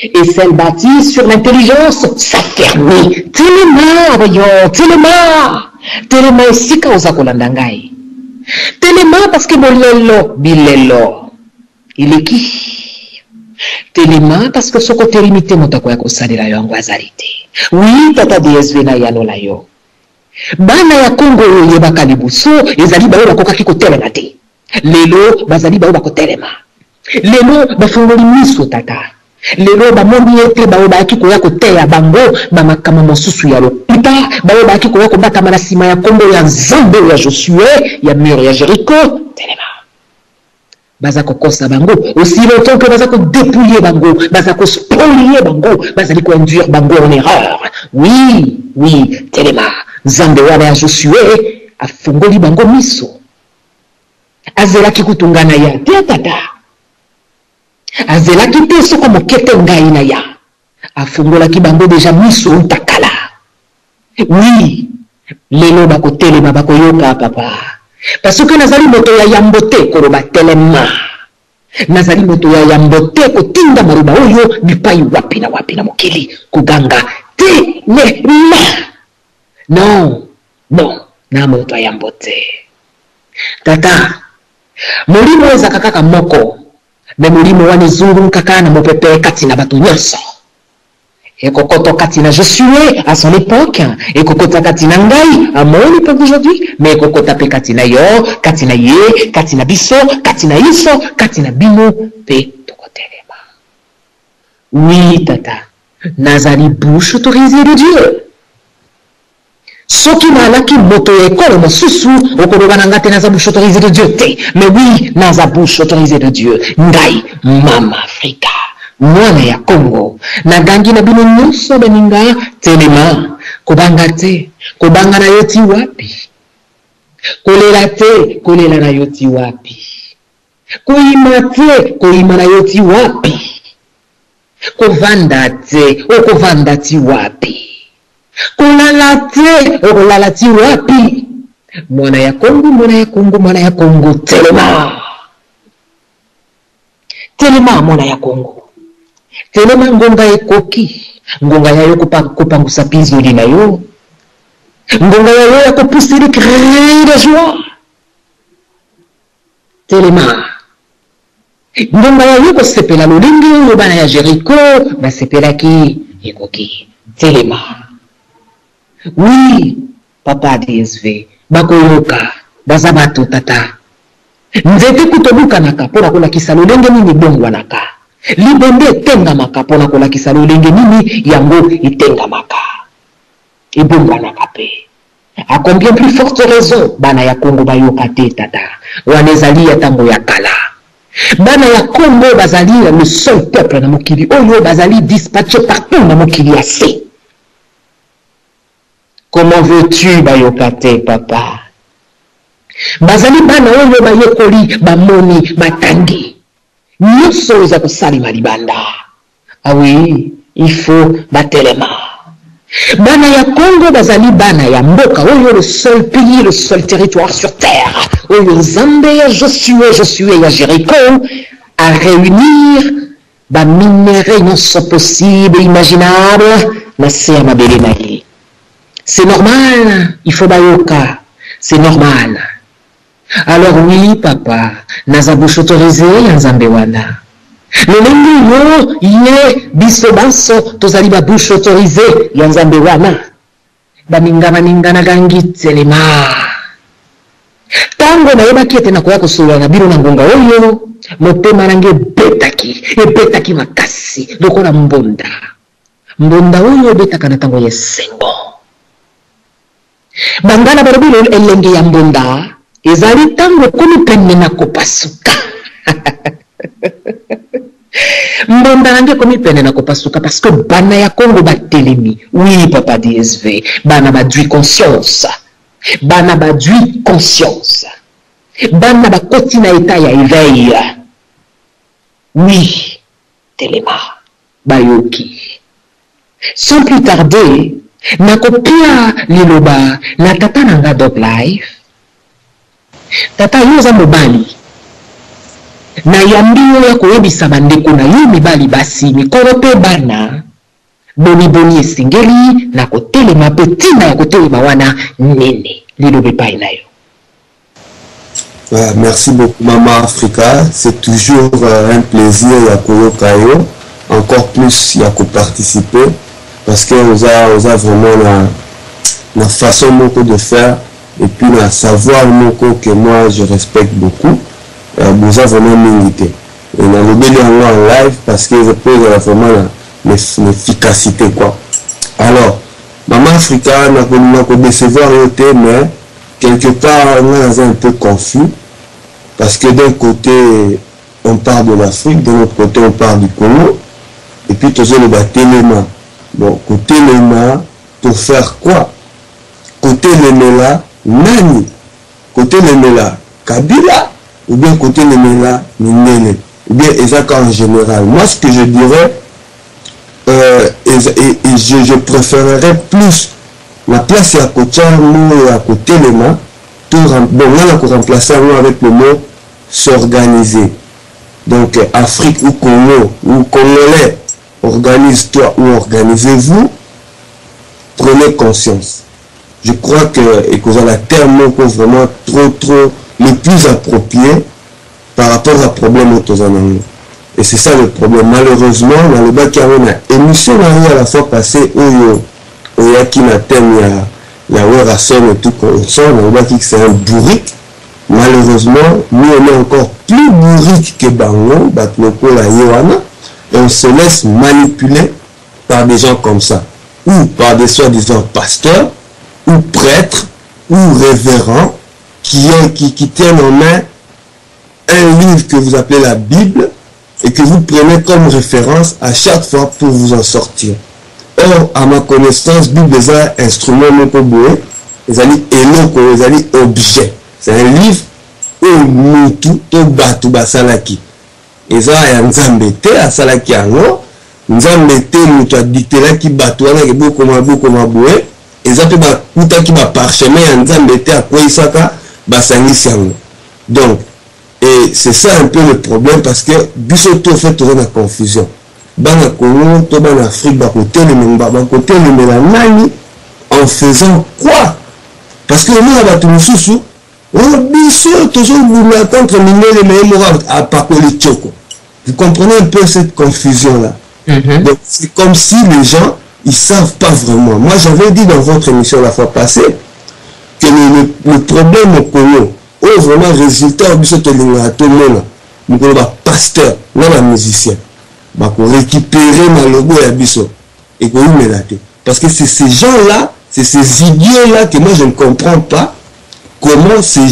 Speaker 3: Et celle bâtie sur l'intelligence s'affermit. Téléma, voyons, Téléma. Téléma esika ozakolanda ngai. Téléma parce que bolelo bilelo. Il est qui? Téléma parce que soko terimite motako ya kosalela yo yango azalite. Oui, tata DSV na yanola yo. Bana ya Congo yo yebaka libuso ezali bayo bakokaki kotelema te. Lelo bazali bayo bakotelema. Lelo bafungoli miso tata. Lelo bamoni ete bayo baki koya koteya bango bamakama mosusu ya lokuta bayo baki koya kobata na sima ya kombo ya Nzambe ya Josué ya mur ya Jéricho Téléma. Baza kokosa bango aussi longtemps que baza ko dépouiller bango baza ko spolier bango bazali ko induire bango en erreur. Oui, oui, Téléma. Nzambe wana ya Josué afungoli bango miso. Azelaki kutungana ya tata. Azelaki te soko mokete ngai na ya. Afungolaki bango deja miso utakala. Oui, lelo bakotelema bakoyoka papa parce que nazali moto ya yambo te koloba telema nazali moto ya yambo te kotinda maruba oyo bipai wapi na mokili kuganga telema non na moto ya yambo te tata molimo ezaka kaka moko me molimo wana ezunguruka kaka na mopepe kati na bato nyonso ekokoto kati na Josué à son époque ekokota kati na ngai à mon époque d'aujourd'hui mais ekokota pe kati na yo kati na ye kati na biso kati na iso kati na bino pe tokotelema. Oui tata nazali bouche autorisée de Dieu soki nalaki moto ya ekolo mosusu okoloba na nga te naza bouche autorisée de Dieu te mais oui naza bouche autorisée de Dieu ngai mama Afrika mwana ya Congo nagangi na bino nyonso baninga telema kobanga te kobanga na yo ti wapi kolela te kolela na yo ti wapi koyima te koyima na yo ti wapi kovanda te okovanda ti wapi kolala te okolala ti wapi mwana ya Congo mwana ya Congo telema mwana ya Congo telema ngonga ekoki ngonga ya yo kopangusa pizoli na yo ngonga ya yo ya kopousser des cris de joie telema ngonga ya yo kosepela lolenge oyo bana ya Jericho basepelaki ekoki telema. Oui papa DSV bakoyoka baza bato tata nzete kutobukanaka mpona kolakisa lolenge nini ebongwanaka libende etengamaka mpona kolakisa lolenge nini yango etengamaka ebongwanaka mpe a combien plus forte raison bana ya Congo bayoka te tata wana ezali ya ntango ya kala bana ya Congo bazali le seul peuple na mokili oyo bazali dispatché partout na mokili ya se. Comment veux-tu bayoka te papa bazali bana oyo bayekoli bamoni batangi nyonso eza kosalima libanda. Ah oui il faut batelema bana ya Congo bazali bana ya mboka oyo le seul pays le seul territoire sur terre oyo Nzambe ya Josué ya Jericho à réunir baminere nyonso possible imaginable na se ya mabele na ye. C'est normal, il faut bayoka, c'est normal. Alors oui, papa, naza bouche autorisée, Nzambe wana. Lolenge yo, ye, biso baso, tozali ba bouche autorisée, Nzambe wana. Baninga na gangi telema. Tango na yeba kiete na koya kosola na bino na ngonga oyo, motema nange betaki makasi, lokola mbonda. Mbonda oyo betaka na tango yesengo. Bangana barabilo elenge ya mbonda ezali tango komi pene na kopasuka mbonda nange komi pene na kopasuka parce que bana ya Congo batelemi. Oui papa DSV bana badui conscience bana bakoti na état ya éveil. Oui telema bayoki sans plus tarder nakopia liloba na tata nanga Dog Life tata yoza mobali na yambio ya koyebisa bandeko na yo mibali basi mikolo pe bana boni esengeli na kotelema pe ntina ya kotelema wana nene liloba epai na yo.
Speaker 7: Merci beaucoup Mama Africa, c'est toujours un plaisir ya koyoka yo, encore plus ya participer parce que vous avez vraiment la façon de faire et puis la savoir que moi je respecte beaucoup. Vous avez vraiment milité. Et on a le bien en live parce que je pose vraiment l'efficacité quoi. Alors, Maman Africa n'a pas décevoir mais quelque part on est un peu confus parce que d'un côté on parle de l'Afrique, de l'autre côté on parle du Congo et puis toujours le téléma. Bon, côté Lema, pour faire quoi? Côté Lemela, Nani? Côté Lemela, Kabila? Ou bien côté Lemela, Nene? Ou bien Ezaka en général? Moi, ce que je dirais, je préférerais plus la place ya kotia mot ya kotelema bon on a remplacé avec le mot s'organiser. Donc Afrique ou Congo ou Congolais, organise-toi ou organisez-vous, prenez conscience. Je crois que la terme vraiment trop le plus approprié par rapport à problème autosanango. Et c'est ça le problème. Malheureusement, dans le bas qui a une émission à la fois passée où il y a qui n'a thème la Werason et tout comme ça, on voit que c'est un bourrique. Malheureusement, nous on est encore plus bourrique que Bango, Batmoko, la Yohana, et on se laisse manipuler par des gens comme ça, ou par des soi-disant pasteurs, ou prêtres, ou révérends, qui tiennent en main un livre que vous appelez la Bible, et que vous prenez comme référence à chaque fois pour vous en sortir. Or, à ma connaissance, Bible est un instrument mokoboué, les alliés éloko, les alliés objets. C'est un livre où mutu to batu basalaki. Et ça, il y a Nzambete à salaki ango, Nzambete mutu a dicté là qui batu wana ke beaucoup maboué. Et ça peut ba kuta ki ba parchemin ya Nzambete à quoi isaka basangisi ango. Donc, et c'est ça un peu le problème parce que bisoto fait toujours la confusion. Bana Congo, to bana Afrique, ba côté le la nani en faisant quoi? Parce que nous avons tout sous on biso toujours nous contre minere mais moral à Pakoli Tchoko. Vous comprenez un peu cette confusion là. Donc c'est comme si les gens ils savent pas vraiment. Moi j'avais dit dans votre émission la fois passée que le problème au Congo vraiment résultat biso to linga to mona nous ba pasteur non la musicien ba ko récupérer ma logo ya biso et ko humilité parce que c'est ces gens là, c'est ces idiots là que moi je ne comprends pas comment c'est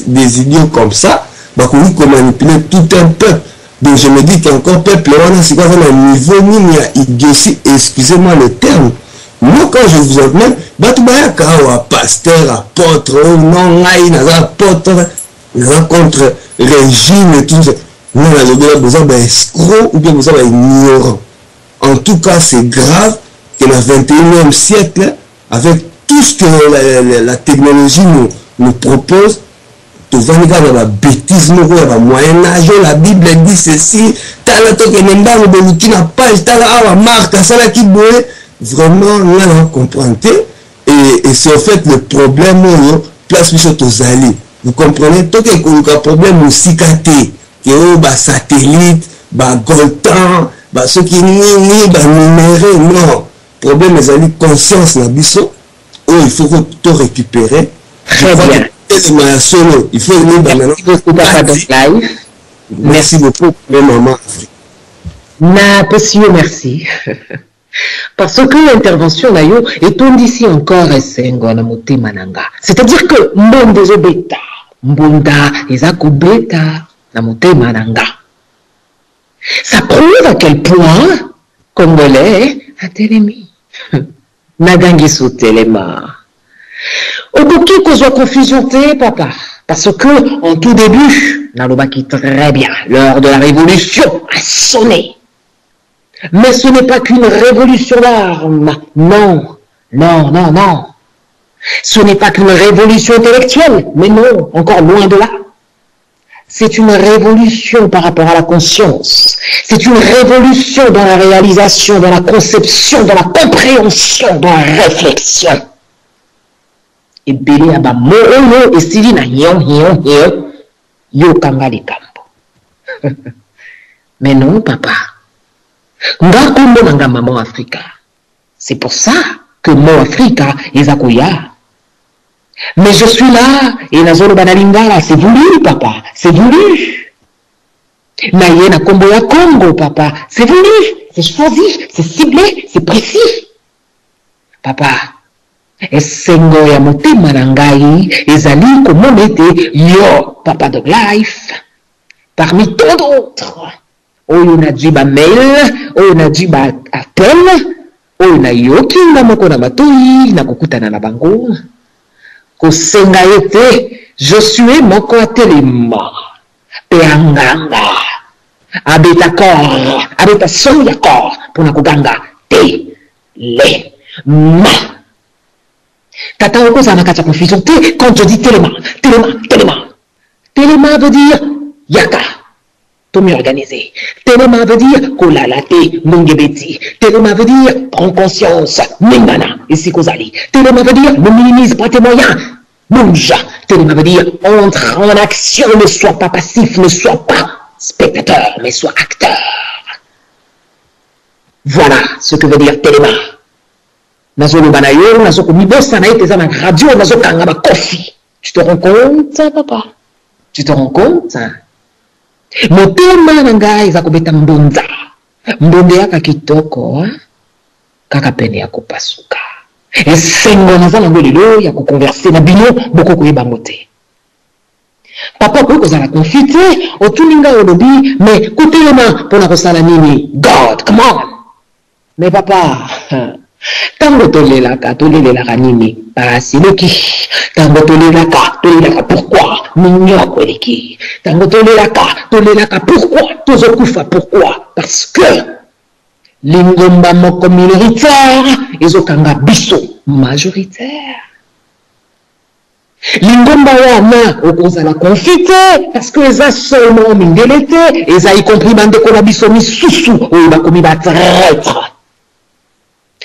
Speaker 7: des idiots comme ça bah qu'on manipuler tout un peuple. Donc je me dis qu'encore peuple on a c'est quoi un niveau ni à idiotie, excusez-moi le terme. Moi quand je vous emmène batu baya kawa pasteur apôtre non ngai na apôtre na contre régime et tout ça. Nous on a besoin d'un escroc ou bien besoin d'un ignorant. En tout cas c'est grave que le 21e siècle avec tout ce que la technologie nous propose, tu vas regarder la bêtise, le Moyen-Âge, la Bible dit ceci, tu as le temps que tu n'as pas, tu as la marque, ça là qui boue, vraiment, nous allons comprendre. Et c'est en fait le problème, place sur tes alliés. Vous comprenez, tout est un problème aussi caté, que les satellites, les goltans, ceux qui n'y numérés, non. Problème, les alliés, conscience, il faut tout récupérer.
Speaker 3: Très bien.
Speaker 7: Il faut
Speaker 3: merci beaucoup, Papa Doc Live.
Speaker 7: Merci beaucoup, maman.
Speaker 3: Merci. Parce que l'intervention d'ailleurs est d'ici encore c'est-à-dire que Mbonda beta, Mbonda ezako beta na motema nanga. Ça prouve à quel point Congolais a télémi. Nagangi sous téléma. Okoki kozwa confusion te, papa. Parce que, en tout début, Nalobaki très bien, l'heure de la révolution a sonné. Mais ce n'est pas qu'une révolution d'armes. Non, non, non, non. Ce n'est pas qu'une révolution intellectuelle. Mais non, encore loin de là. C'est une révolution par rapport à la conscience. C'est une révolution dans la réalisation, dans la conception, dans la compréhension, dans la réflexion. Et belé aba moro et sili na yo kanga likambo. Mais non, papa. Nga kombo nanga maman Africa. C'est pour ça que mon Africa est akoya. Mais je suis là, et na zone banalingala, c'est voulu, papa, c'est voulu. Na yena kombo ya Congo, papa, c'est voulu, c'est choisi, c'est ciblé, c'est précis. Papa, esengo ya motema na ngai ezali komonete yo Papa Doc Live parmi tant d'autres oyo na jiba mail oyo na jiba appel oyo na yoki na moko na matoi na kokutana na bango kosenga ete je suis moko atelema pe anganga abeta corps abeta son ya corps pona koganga te le ma Tata okoza na kati ya confusion te quand je dis Téléma. Téléma veut dire yaka. To mieux organisé. Téléma veut dire kolalate mungebeti. Téléma veut dire prends conscience mingana ici kozali. Téléma veut dire ne minimise pas tes moyens. Munja. Téléma veut dire entre en action, ne sois pas passif, ne sois pas spectateur, mais sois acteur. Voilà ce que veut dire Téléma. Nazolo banayo, nazoko mibosa na ete na radio, nazoka ngaba kofi. Tu te rends compte, papa? Tu te rends compte? Motema na ngai za kobeta mbonza. Mbonde yaka kitoko, kaka pene ya kopasuka. Esengo nazala ngolelo ya kokonverser na bino boko koyeba mote. Papa ko kozala confité, otuninga olobi, mais kotelema pona kosala nini? God, come on. Mais papa, tango tolelaka nini? Parasiloki. Tango tolelaka pourquoi? Minyoko eleki. Tango tolelaka pourquoi? Tozokufa pourquoi? Parce que lingomba moko minoritaire ezokanga biso majoritaire. Lingomba wana okozala confité parce que eza seulement mingelete, eza y compris bandeko na biso misusu oyo bakomi batraître.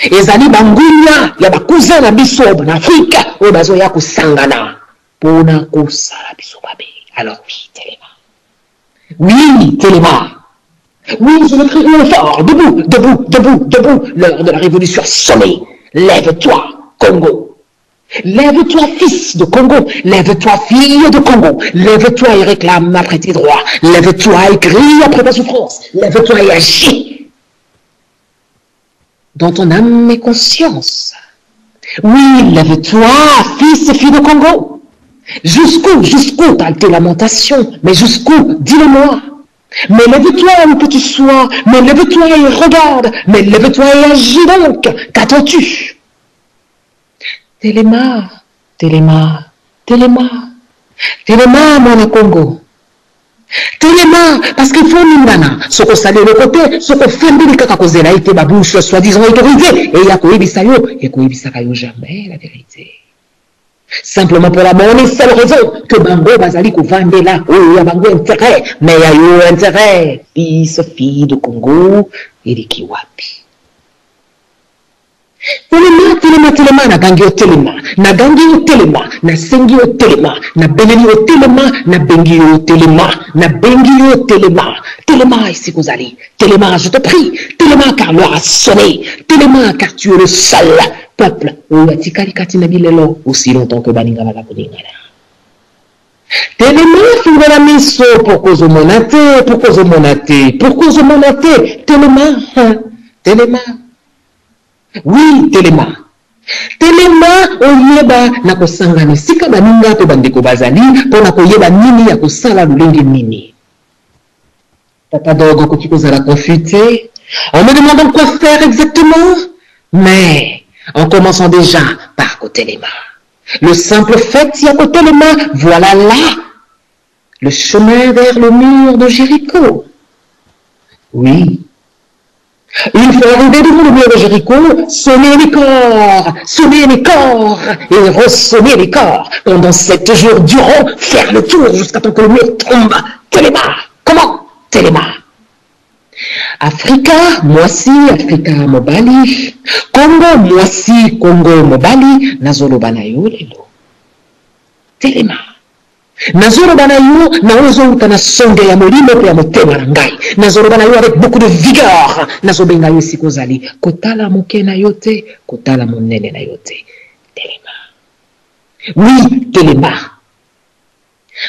Speaker 3: Ezali bangunya ya bakousin na biso en Afrique oyo bazoya kosangana pona kosala biso babe. Alors oui, Téléma. Oui, je le crie fort. Debout. L'heure de la révolution a sonné. Lève-toi, Congo. Lève-toi, fils de Congo. Lève-toi, fille de Congo. Lève-toi et réclame après tes droits. Lève-toi et crie après ta souffrance. Lève-toi et agis dans ton âme et conscience. Oui, lève-toi, fils et fille de Congo. Jusqu'où t'as tes lamentations? Mais jusqu'où? Dis-le-moi. Mais lève-toi où que tu sois. Mais lève-toi et regarde. Mais lève-toi et agis donc. Qu'attends-tu? Téléma, mon Congo. Téléma, parce qu'il faut mingana. Ce qu'on salé le côté, ce qu'on fait de kaka kozela ite babouche soi-disant autorisé. Et ya koyebisa yo, et koyebisa kayo jamais la vérité. Simplement pour la bonne et seule raison que Bango Bazali vende là, oh, il y a Bango intérêt, mais il y a eu intérêt. Fils, fille de Congo et de Kiwapi. Téléma, na gangi au Téléma, na gangi au Téléma, na sengi au Téléma, na beneni au Téléma, na bengi au Téléma, na bengi au Téléma. Téléma ici Kozali. Téléma, je te prie. Téléma car l'heure a sonné. Téléma car tu es le seul peuple. Aussi longtemps que Baninga va la Koningala. Téléma, fingala la miso pour cause monate, Téléma. Oui, Téléma. Téléma, oyeba na kosangana sika baninga pe bandeko bazali pona koyeba nini ya kosala lulenge nini. Tata dogo koki kozala confité. En me demandant quoi faire exactement, mais en commençant déjà par Téléma. Le simple fait y a Téléma, voilà là le chemin vers le mur de Jéricho. Oui. Il faut arriver devant le mur de Jéricho, sonner les corps et ressonner les corps. Pendant 7 jours durant, faire le tour jusqu'à temps que le mur tombe. Téléma. Comment? Téléma. Africa, mwasi, Africa mobali. Congo, mwasi, Congo mobali. Nazolo banayo lelo. Téléma. Nazolo banayo, naozo utana songe ya molimo pe ya motema na ngai. Nazolo banayo avec beaucoup de vigueur. Nazo benga yo sikozali. Kotala moke na yote, kotala monene na yote. Téléma. Oui, Téléma.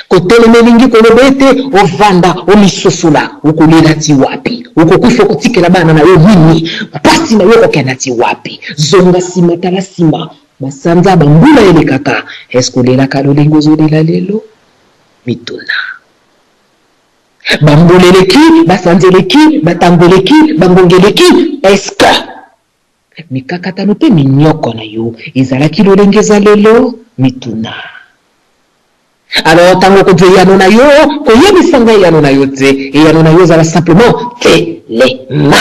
Speaker 3: Koteleme mingi kolobete ovanda omisosula ukulira ti wapi ukokufa kotikela bana na yo nini pasi na yo kokena ti wapi zonga sima tala sima basanza bambula ele kaka eskolela kalolengo zolela lelo mituna bambuleleki basanzeleki batangoleki bangongeleki eske mikakatano pe minyoko na yo ezalaki lolengeza lelo mituna. Alors, tango ko yano na yo, ko yebisanga yano na yo te, et yano na yo zala simplement Téléma.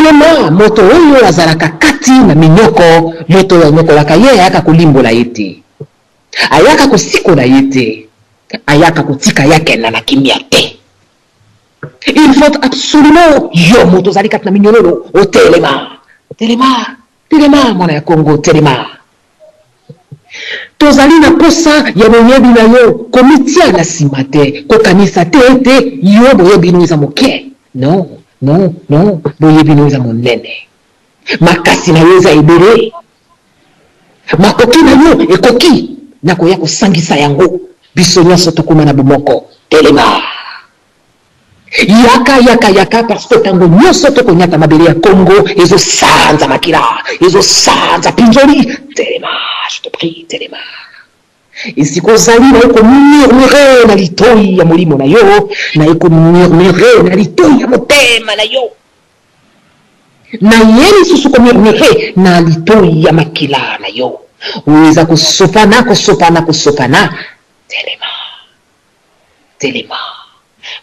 Speaker 3: telema moto oyo azalaka kati na minyoko moto oyo anyokolaka ye ayaka kolimbola ye te ayaka kosikola ye te ayaka kotika yakenda na kimia te. Il faut absolument yo moto ozali kati na minyololo otelema telema mwana ya Congo telema. Tozali na posa ya boyebi na yo komitia na nsima te kokanisa te ete yo boyebi no eza moke. Non, boyebi no eza monene. Makasi na yo eza ebele. Makoki na yo ekoki na koya kosangisa yango. Biso nyonso tokoma na bomoko telema. Yaka parce que tango nyonso tokonyata mabele ya Congo ezosanza makila ezosanza pinjoli telema. Je te prie telema. Esiko ozali na eko murmure na litoi ya molimo na yo na eko murmure na litoi ya motema na yo na ye lisusu komurmure na litoi ya makila na yo uweza kosopana telema.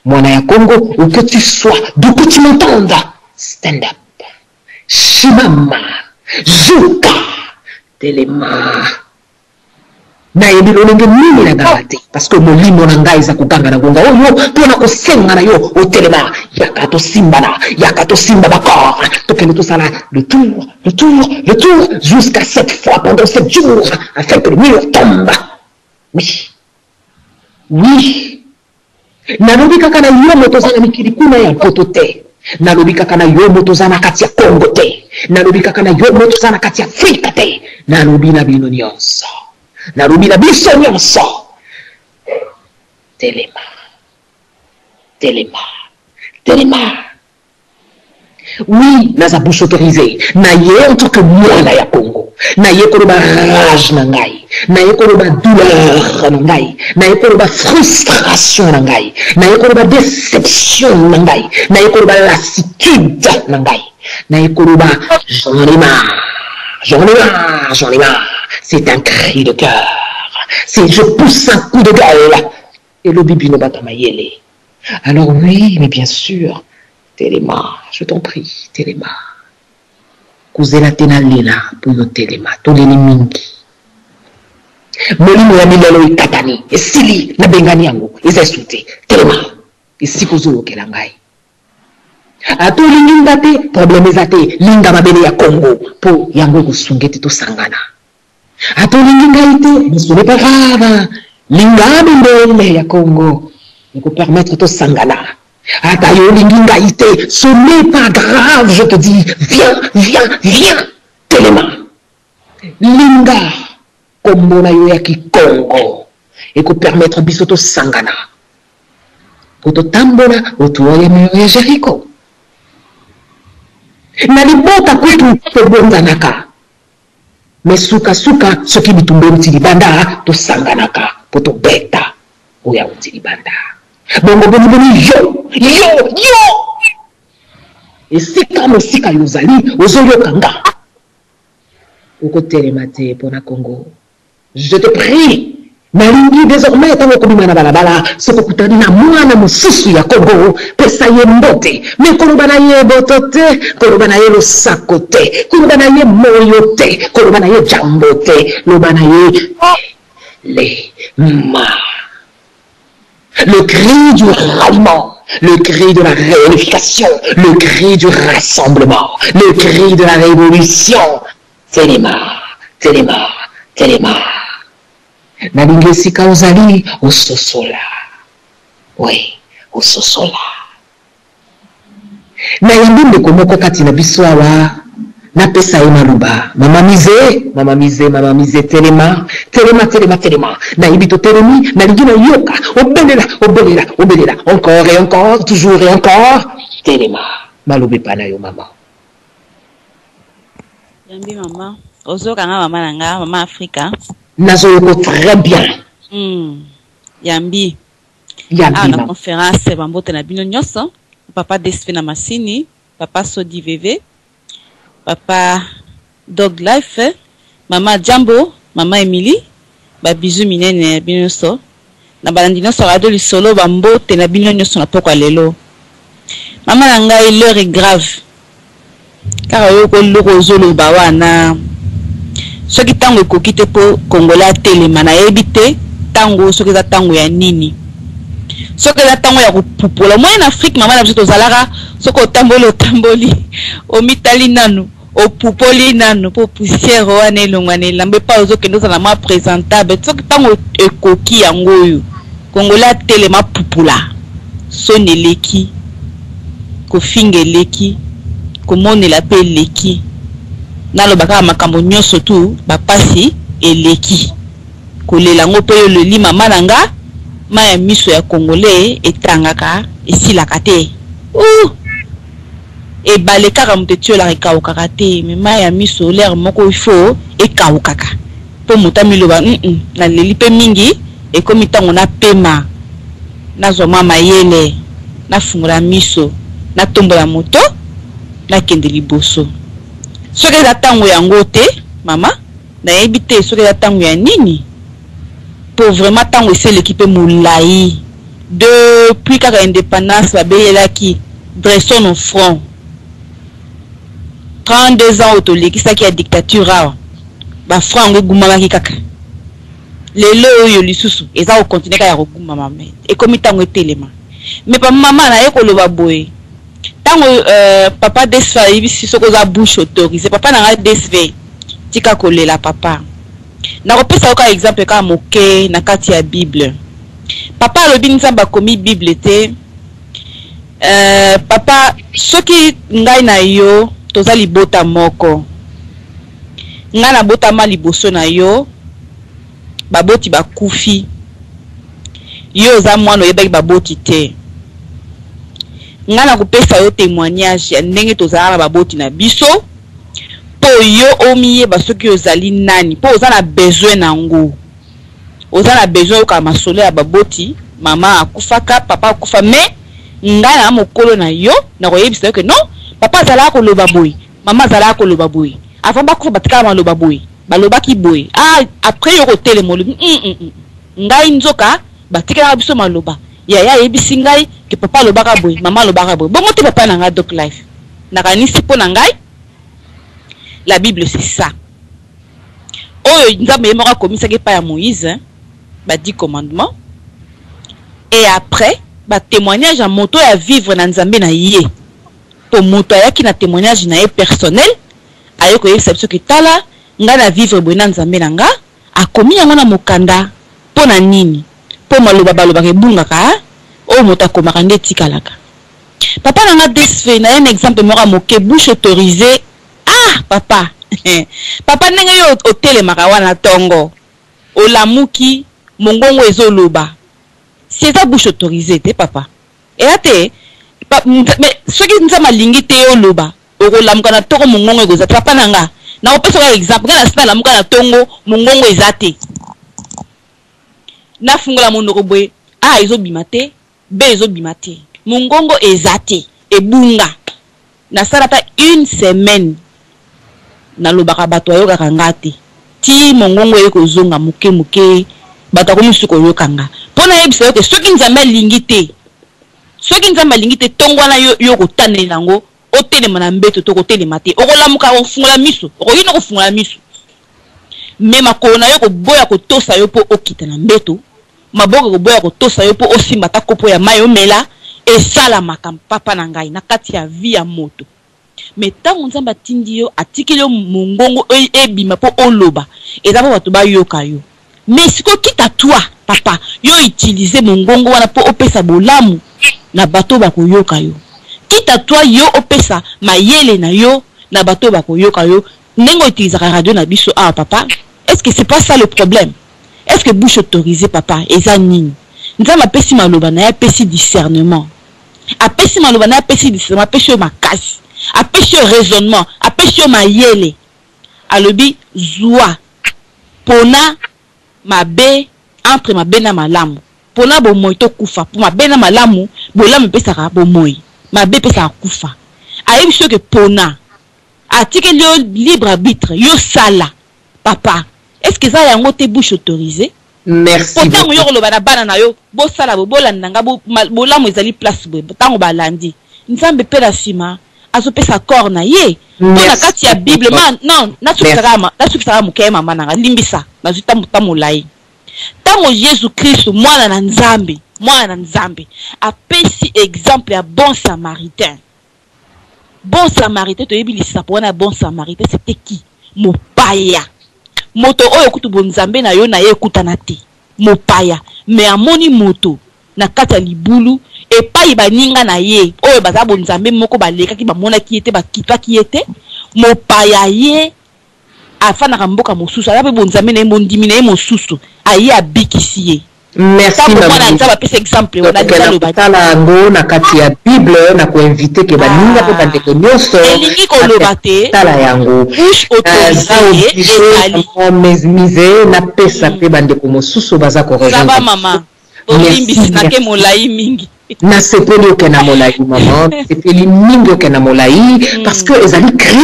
Speaker 3: Mwana ya Congo, où que tu sois, d'où que tu m'entendes, stand up, shimama, zuka, telema. Na ebilo nenge nini na gabate, parce que molimo na ngai za kuganga na gonga oyo, pona kosenga na yo, o telema, yakato simba bakor, tokene to sala, le tour, jusqu'à 7 fois pendant 7 jours, afin que le mur tombe. Oui. Nalobi kaka na yo moto zana mikili kuna ya poto te. Nalobi kaka na yo moto zana kati ya Congo te. Nalobi kaka na yo moto zana kati ya Afrika te. Nalobi na bino nyonso. Nalobi na biso nyonso. Telema. Oui, naza bouche autorisée. Na ye en tant que mwana ya Congo. Na ye koloba rage na ngai. Na ye koloba douleur na ngai. Na ye koloba frustration na ngai. Na ye koloba déception na ngai. Na ye koloba lassitude na ngai. Na ye koloba j'en ai marre. C'est un cri de cœur. C'est je pousse un coup de gueule. Et le bibi no bata mayele. Alors oui, mais bien sûr. Telema, je t'en prie, telema. Kuzela tena lela pour yo telema, toleni mingi. Molimo ya milelo ikatani, esili na bengani yango, eza esute, telema. Esiko zolo ke langai. Ato linga te, probleme za te, linga mabele ya Congo, po yango kusungete to sangana. Ato linga ite, mais ce n'est pas grave. Linga mabele ya Congo, il peut permettre to sangana. Atayo linga ite, ce n'est pas grave, je te dis, viens, telema. Linga, comme na yo ya ki Congo, et ko permettre bisoto sangana. Koto tambola, autour ya mur ya Jericho. Na libota kwetu to bonzanaka. Mais suka, soki bitumbe mtilibanda, to sanganaka, poto beta, oya mtilibanda. Bongo boni yo. Esika yozali ozoyo kanga. Oko telemate pona Congo. Je te prie. Nalingi désormais tango komima na balabala soko kutani na mwana mosusu ya Congo pesa ye mbote. Me koloba na ye botote, koloba na ye losako te, koloba na ye moyo te, koloba na ye jambo te, loba na ye les mains. Le cri du ralliement, le cri de la réunification, le cri du rassemblement, le cri de la révolution. Telema. Nalingi esika ozali ososola. Oui, ososola. Na yambi ndeko moko kati na biso awa na pesa ye maluba. Mama mize telema. Na ibito telemi, na lingina yoka. Obelela. Encore et encore, toujours et encore. Telema. Malube pa na yo mama.
Speaker 8: Yambi mama. Ozoka nga mama nanga, mama Afrika.
Speaker 3: Nazoyoko très bien.
Speaker 8: Yambi. Ah, la conférence, bambote na bino nyoso. Papa Desfe na Masini, papa Sodi Veve, papa Dog Life, mama Jambo, mama Emily, ba bizu minene bino nyoso. Na balandi nyoso radio lisolo bambote na bino nyoso na poko lelo. Mama nanga, l'heure est grave. Car yo ko loko zolo ba wana. Soki tango ekokite po Kongola telema na ebite tango soki za tango ya nini. Soki za tango ya kupupola. Moi en Afrique mama na biso tozalaka soko otamboli o mitali nanu o pupoli nanu po poussière wana elongwana elambe pa ozokende ozala ma présentable. Soki tango ekoki yango oyo Kongola telema pupula. Sone leki kofinga leki komonela pe leki nalo baka makambo nyonso tu bapasi eleki kolela ngo pe yo leli mama nanga maya miso ya Congolais etangaka esilaka te ebale kaka moto etiola ekawukaka te me maya miso l'air moko ifo ekawukaka po moto amiloba na leli pe mingi ekomi tango na pema nazwa mama yele na fungula miso na tombola moto na kende liboso soki eza tango yango te mama nayebi te soki eza tango ya nini po vraiment tango eseleki mpe molai depuis kaka indépendance babeyelaki dresson au front 32 ans otolekisaki ya dictature awa bafront yango egumamaki kaka lelo oyo lisusu eza kokontinue kaka ya kogumama me ekomi tango etelema me pa mama naye koloba boye tango papa Desfa ayebi soko za bouche autorisée papa nanga Desve tika kolela papa nakopesa oka exemple kaka moke na kati ya Bible papa alobi nzambe akomi Bible te papa soki ngai na yo toza libota moko ngai na botama liboso na yo baboti bakufi yo oza mwana oyebaki baboti te nga na kopesa yo témoignage ya ndenge tozala na baboti na biso po yo omiyeba soki ozali nani po oza na besoin nango oza na besoin yoka masolo ya baboti mama akufaka papa akufa me nga na mokolo na yo na koyebisa yo ke non papa azala koloba boye mama azala koloba boye avant bakufa batikala maloba boye balobaki boye après yo kotelema olobi ngai nzoka batikala biso maloba ya yebisi ngai ke papa lobaka boy mama lobaka boy bongo te papa na nga Doc Life nakanisi po na ngai la Bible c'est ça oyo nzambe yemaka komisaki pa ya Moïse ba 10 commandements et après ba témoignage à moto ya vivre na nzambe na ye po moto ayaki na témoignage na ye personnel ayoko yebisa biso ke tala nga na vivre boy na nzambe na nga akomi yango na mokanda po na nini po maloba balobaka ebungaka o moto akomaka nde tikalaka papa nanga Desfe na un exemple moko moke bouche autorisée papa papa ndenge yo otelemaka wana tongo olamuki mongongo ezoloba c'est ça bouche autorisée te papa te mais soki nzama lingi te oloba okolamuka na toko mongongo egoza papa nanga na opesa ka exemple ngana sina lamuka na tongo mongongo ezate na fungola monoko boye ezobima te b ezobima te mongongo ezate ebunga na salata une semaine na lobaka bato ayokaka nga te ti mongongo ekozonga moke moke bato akomi suko yokanga pona yebisa yo ke soki nzambe alingi te tongo wana yo kotanela yango otelema na mbeto to kotelema te okolamuka ofungola miso okoyina kofungola miso me makolo na yo koboya kotosa yo po okita na mbeto maboko koboya kotosa yo po osimba ta kopo ya mayi omela esalamaka papa na ngai na kati ya vie ya moto me tango nzambe atindi yo atikeli yo mongongo ebima po oloba eza po bato bayoka yo me siko kita toi papa yo utiliser mongongo wana po opesa bolamu na bato bakoyoka yo kita toi yo opesa mayele na yo na bato bakoyoka yo ndenge utilisaka radio na biso papa est-ce que c'est pas ça le problème? Est-ce que bouche autorisée papa eza nini? Nzambe apesi maloba na apesi discernement, apesi maloba na apesi discernement, apesi yo makasi, apesi yo raisonnement, apesi yo mayele alobi zwa pona mabe entre mabe na malamu pona bomoyi to kufa po mabe na malamu bolamu pesaka bomoyi mabe pesaka kufa ayebi so ke pona atikeli yo libre arbitre yo sala papa. Est-ce que ça y a un bouche autorisée?
Speaker 3: Merci.
Speaker 8: Pourtant, yo koloba na bana na yo, bo sala bo bolanda nga bo la mo ezali place bo tango ba landi. Nzambe pe la sima azopesa corps na ye to na kati ya Bible non na sukisaka moke mama nanga limbisa nazuta molai tango Jésus Christ mwana na Nzambe apesi exemple ya bon samaritain toyebi lisisa pona bon samaritain c'était qui mopaya moto oyo kutu bon Nzambe na yo na ye kutana te mopaya mais amoni moto na kati ya libulu epai baninga na ye oyo baza bon Nzambe moko balekaki bamonaki ete bakitwaki ete mopaya ye afanaka mboka mosusu ala pe bon Nzambe na ye mondimi na ye mosusu aye abikisi ye.
Speaker 3: Merci maman.
Speaker 8: Ça va passer exemple on a déjà le
Speaker 3: bâtiment la ngo na kati ya Bible na ko inviter ke baninga pe bandeko nyonso
Speaker 8: elingi ko lobate
Speaker 3: tala yango
Speaker 8: bouche autorisée
Speaker 3: et mesmise na pesa pe bandeko mosusu baza ko rejoindre.
Speaker 8: Ça va maman olimbisi na ke molai mingi
Speaker 3: na sepeli oke na molai maman sepeli mingi oke na molai parce que ezali cri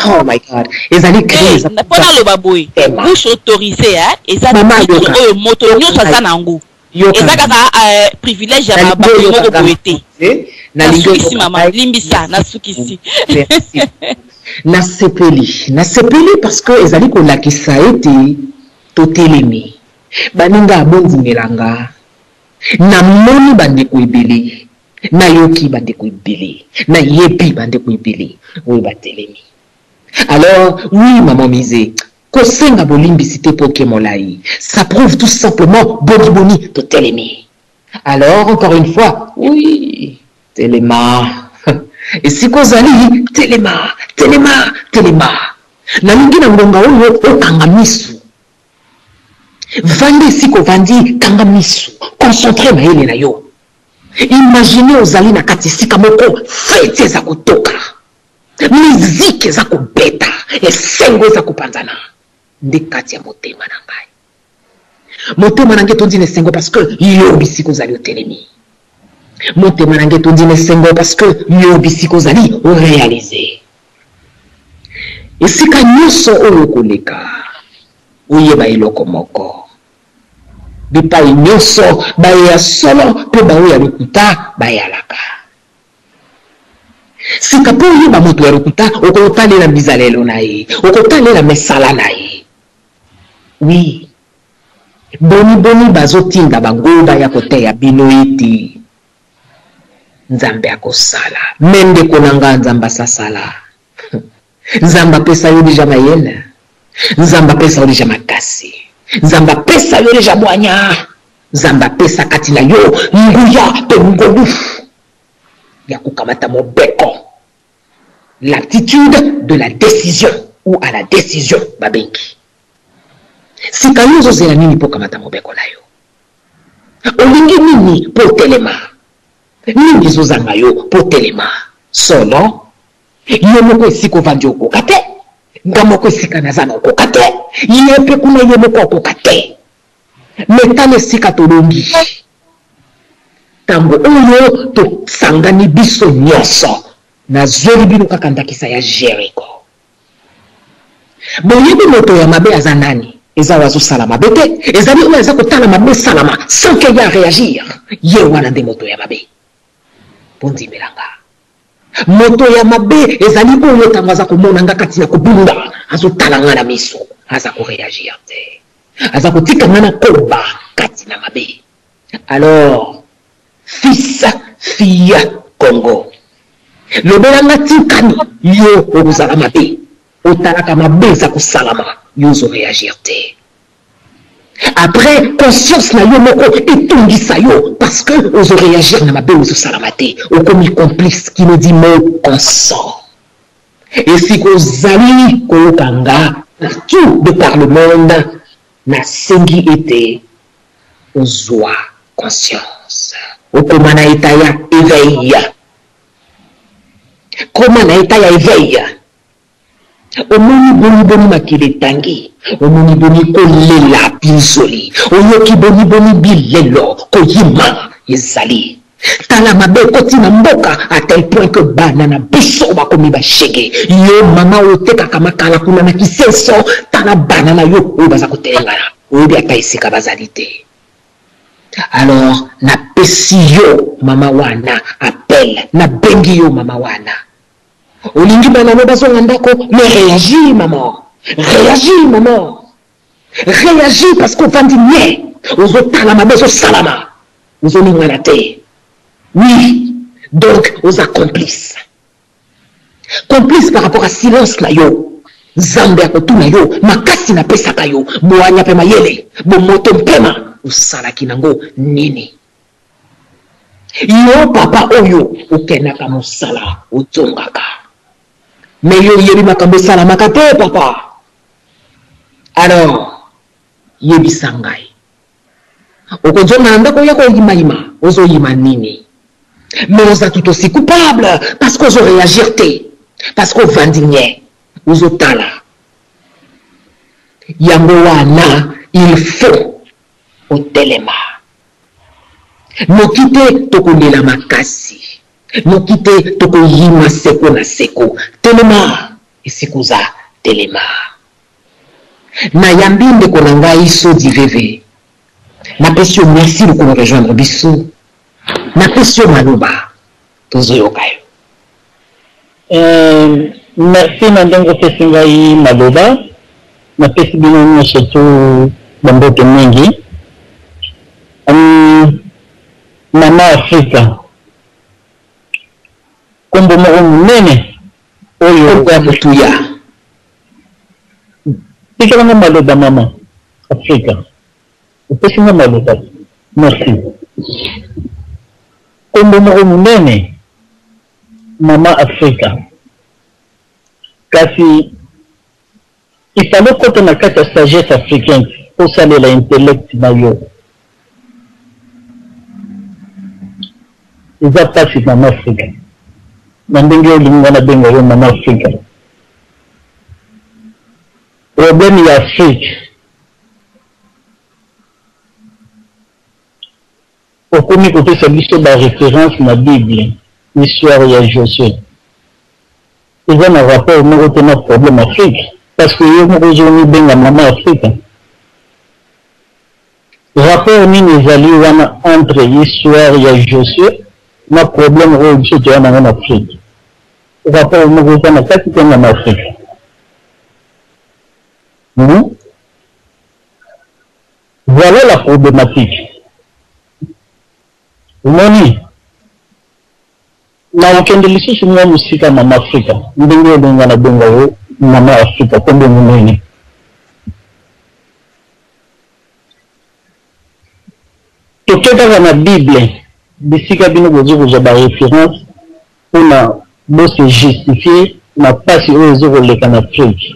Speaker 3: oh my god ezali cri
Speaker 8: pona loba boy bouche autorisée ezali oyo moto nyonso aza nango ezaka privilège ya bato moko boyete na sukisi maman limbisa na sukisi
Speaker 3: na sepeli parce que ezali kolakisa ete totelemi baninga abondimelanga na moni bandeko ebele na yoki bandeko ebele na yebi bandeko ebele oyo batelemi. Alors oui maman Misé kosenga bolimbisi te poke molai ça prouve tout simplement boni totelemi. Alors encore une fois oui telema et si kozali telema na lingi na ngonga oyo okanga misu vandi siko vandi kanga misu concentré na ele na yo imaginez ozali na kati sika moko fete za kutoka muziki za kubeta esengo za kupanzana ndi kati ya motema na ngai motema nange tondi nesengo parce que yo bisiko zali otelemi motema nange tondi nesengo parce que yo bisiko zali o réaliser esika nyonso oyo koleka oyeba eloko moko bipai nyonso baya solo pe baoya lokuta bayalaka sika po oyeba moto ya lokuta okotalela bizalelo na ye okotalela mesala na ye oui boni bazotinda bango baya koteya bino ete Nzambe akosala mende konanga Nzambe asasala Nzambe apesa yo deja mayele Nzambe apesa yo deja makasi Nzambe apesa yo deja bwanya Nzambe apesa kati na yo nguya pe ngolu ya kukamata mobeko l'attitude de la décision ou à la décision babengi sika yo zozela nini po kamata mobeko na yo olingi nini po telema nini zozanga yo po telema solo yo moko esiko vandi okoka te nga moko esika naza na okoka te ye mpe kuna ye moko okoka te metana esika tolongi ntango oyo tosangani biso nyonso nazoli bino kaka ndakisa ya Jericho boyebi moto ya mabe aza nani eza wazosala mabe te ezali oyo aza kotala mabe salama sans que ya réagir ye wana nde moto ya mabe pondimelanga moto ya mabe ezali oyo ntango aza komona nga kati na kobunda azotala nga na miso aza koréagir te aza kotika nga na koba kati na mabe. Alors fils fille Congo lobelanga tikani yo okozala mabe otalaka mabe eza kosalama yo ozoréagir te. Après conscience na yo moko etungisa yo parce que ozoréagir na mabe ozosala te okomi complice qui me dit mot consent. Et si kozali kolokanga partout de par le monde na sengi ete ozwa conscience okoma na eta ya éveil. Koma na eta ya éveil omoni boni makile tangi omoni boni kolela pinzoli oyoki boni bilelo koyima ezali tala mabe koti na mboka à tel point que bana na biso bakomi bashege yo mama otekaka makala kuna na kiseso tala bana na yo oyo baza kotelengana oyebi ata esika bazali te. Alors na pesi yo mama wana appel na bengi yo mama wana olingi bana no bazonga ndako, mais réagis maman, réagis maman, réagis parce qu'on va dire ozotala mabe ozosalama ozolingana te. Oui, donc aux accomplices par rapport à silence na yo nzambe akotuna yo makasi na pesaka yo boanya pe mayele bomoto mpema osalaki nango nini. Yo papa oyo okendaka mosala ozongaka mais yo yebi makambo esalamaka te papa. Alors yebisa ngai okozonga na ndako yako oyimayima ozoyima nini? Mais oza tout aussi coupable parce qu'on réagir te, parce qu'on vandigne ozotala yango wana il faut otelema noki te tokolela makasi, noki te tokoyima seko na seko. Telema esikoza telema na yambi ndeko na ngai Sodi Veve. Napesi yo merci de nous rejoindre biso. Napesi yo maloba tozoyoka yo.
Speaker 9: Merci na ndenge opesi ngai maloba. Napesi bino nyonso tu bambote mingi. Mama Afrika kombo moko munene oyo
Speaker 3: ya motuya.
Speaker 9: Tikalanga maloba mama Afrika. Opesi nga maloba. Merci. Kombo moko munene mama Afrika. Kasi il fallait kota na kati ya sagesse africaine pour salela intellect na yo. Eza pasi mama Afrika. Na ndenge olinga na benga yo mama Afrika. Problème ya Afrique. Okomi kopesa biso ba référence na Bible, l'histoire ya Josué. Eza na rapport moko te na problème Afrique. Parce que yo moko ozoni benga mama Afrika. Rapport nini ezali wana entre histoire ya Josué na problème oyo biso toyana na Afrique. Rapport moko eza na kati te na Afrique. Voilà la problématique. Moni na ukende lisusu mwa musika mama Afrika ndenge olinga na benga yo mama Afrika kombe munene. Tokeka na Bible bisika bino bozo ba référence pona bo se justifier na pasi oyo ezokoleka na Afrique.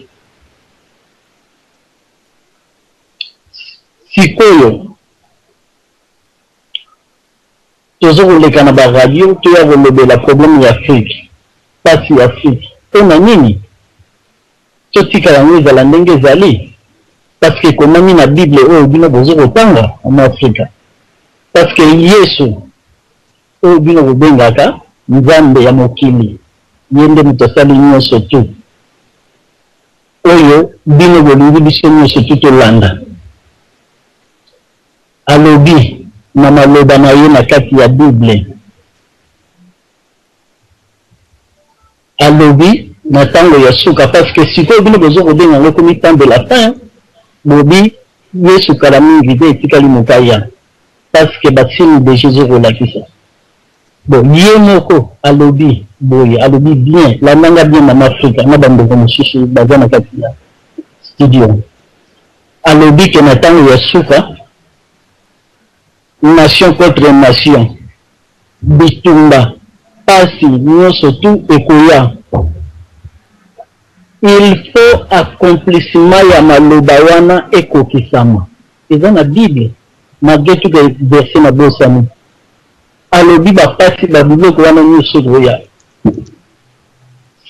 Speaker 9: Sikoyo tozokoleka na ba radio toya kolobela problème ya Afrique pasi ya Afrique pona nini totika yango ezala ndenge ezali parce que komami na Bible oyo bino bozokotanga na Afrika parce que Yesu oyo bino kobengaka nzambe ya mokili ye nde moto asali nyonso tu oyo bino bolingi biso nyonso tu tolanda alobi na maloba na ye na kati ya Bible. Alobi na tango ya suka parce que sikoyo bino bozokobenga ngo komi temps de la fin bobi Yesu kala mingi te etikali mokaya parce que basini de Jésus kolakisa. Bon ye moko alobi boye alobi bien la nanga bien mama Afrika na bamboko mosusu baza na kati ya studio. Alobi ke na tango ya suka nation contre nation bitumba pasi nyonso tu ekoya. Il faut accomplissement ya maloba wana ekokisama eza na Bible malgré tout les versets na bosani alobi bapasi babiloko wana nyonso koya.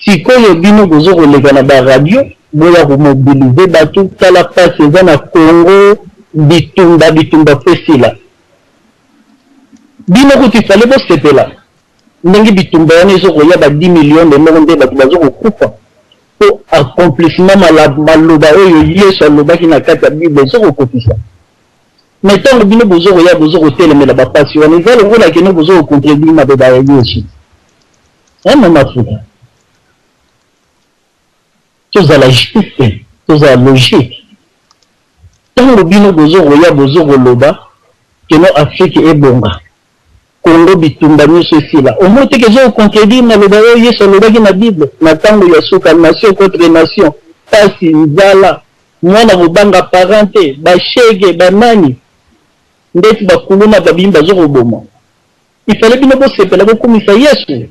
Speaker 9: Sikoyo bino bozokoleka na baradio boya komobilize bato tala pasi eza na Congo bitumba fesila bino kuti fale bo sepela ndenge bitumba wana ezokoya ba 10 millions de moko nde bato bazokokufa po accomplissement maloba oyo Yesu alobaki na kati ya Bible ezokokofisa. Mais ntango bino bozokoya bozokotelemela bapasi wana eza longola kene bozokocontribue mabe ya Yesu mama Afrika tozala juste tozala logique ntango bino bozokoya bozokoloba keno Afrique ebonga Congo bitumba nyonso esila omoi teke ezokocontredire maloba oyo Yesu alobaki na Bible na ntango ya suka nation contre nation pasi nzala mwana kobanga parent te bashege banani ndeti bakuluna babimi bazokoboma ifale bino bosepela bokomisa Yesu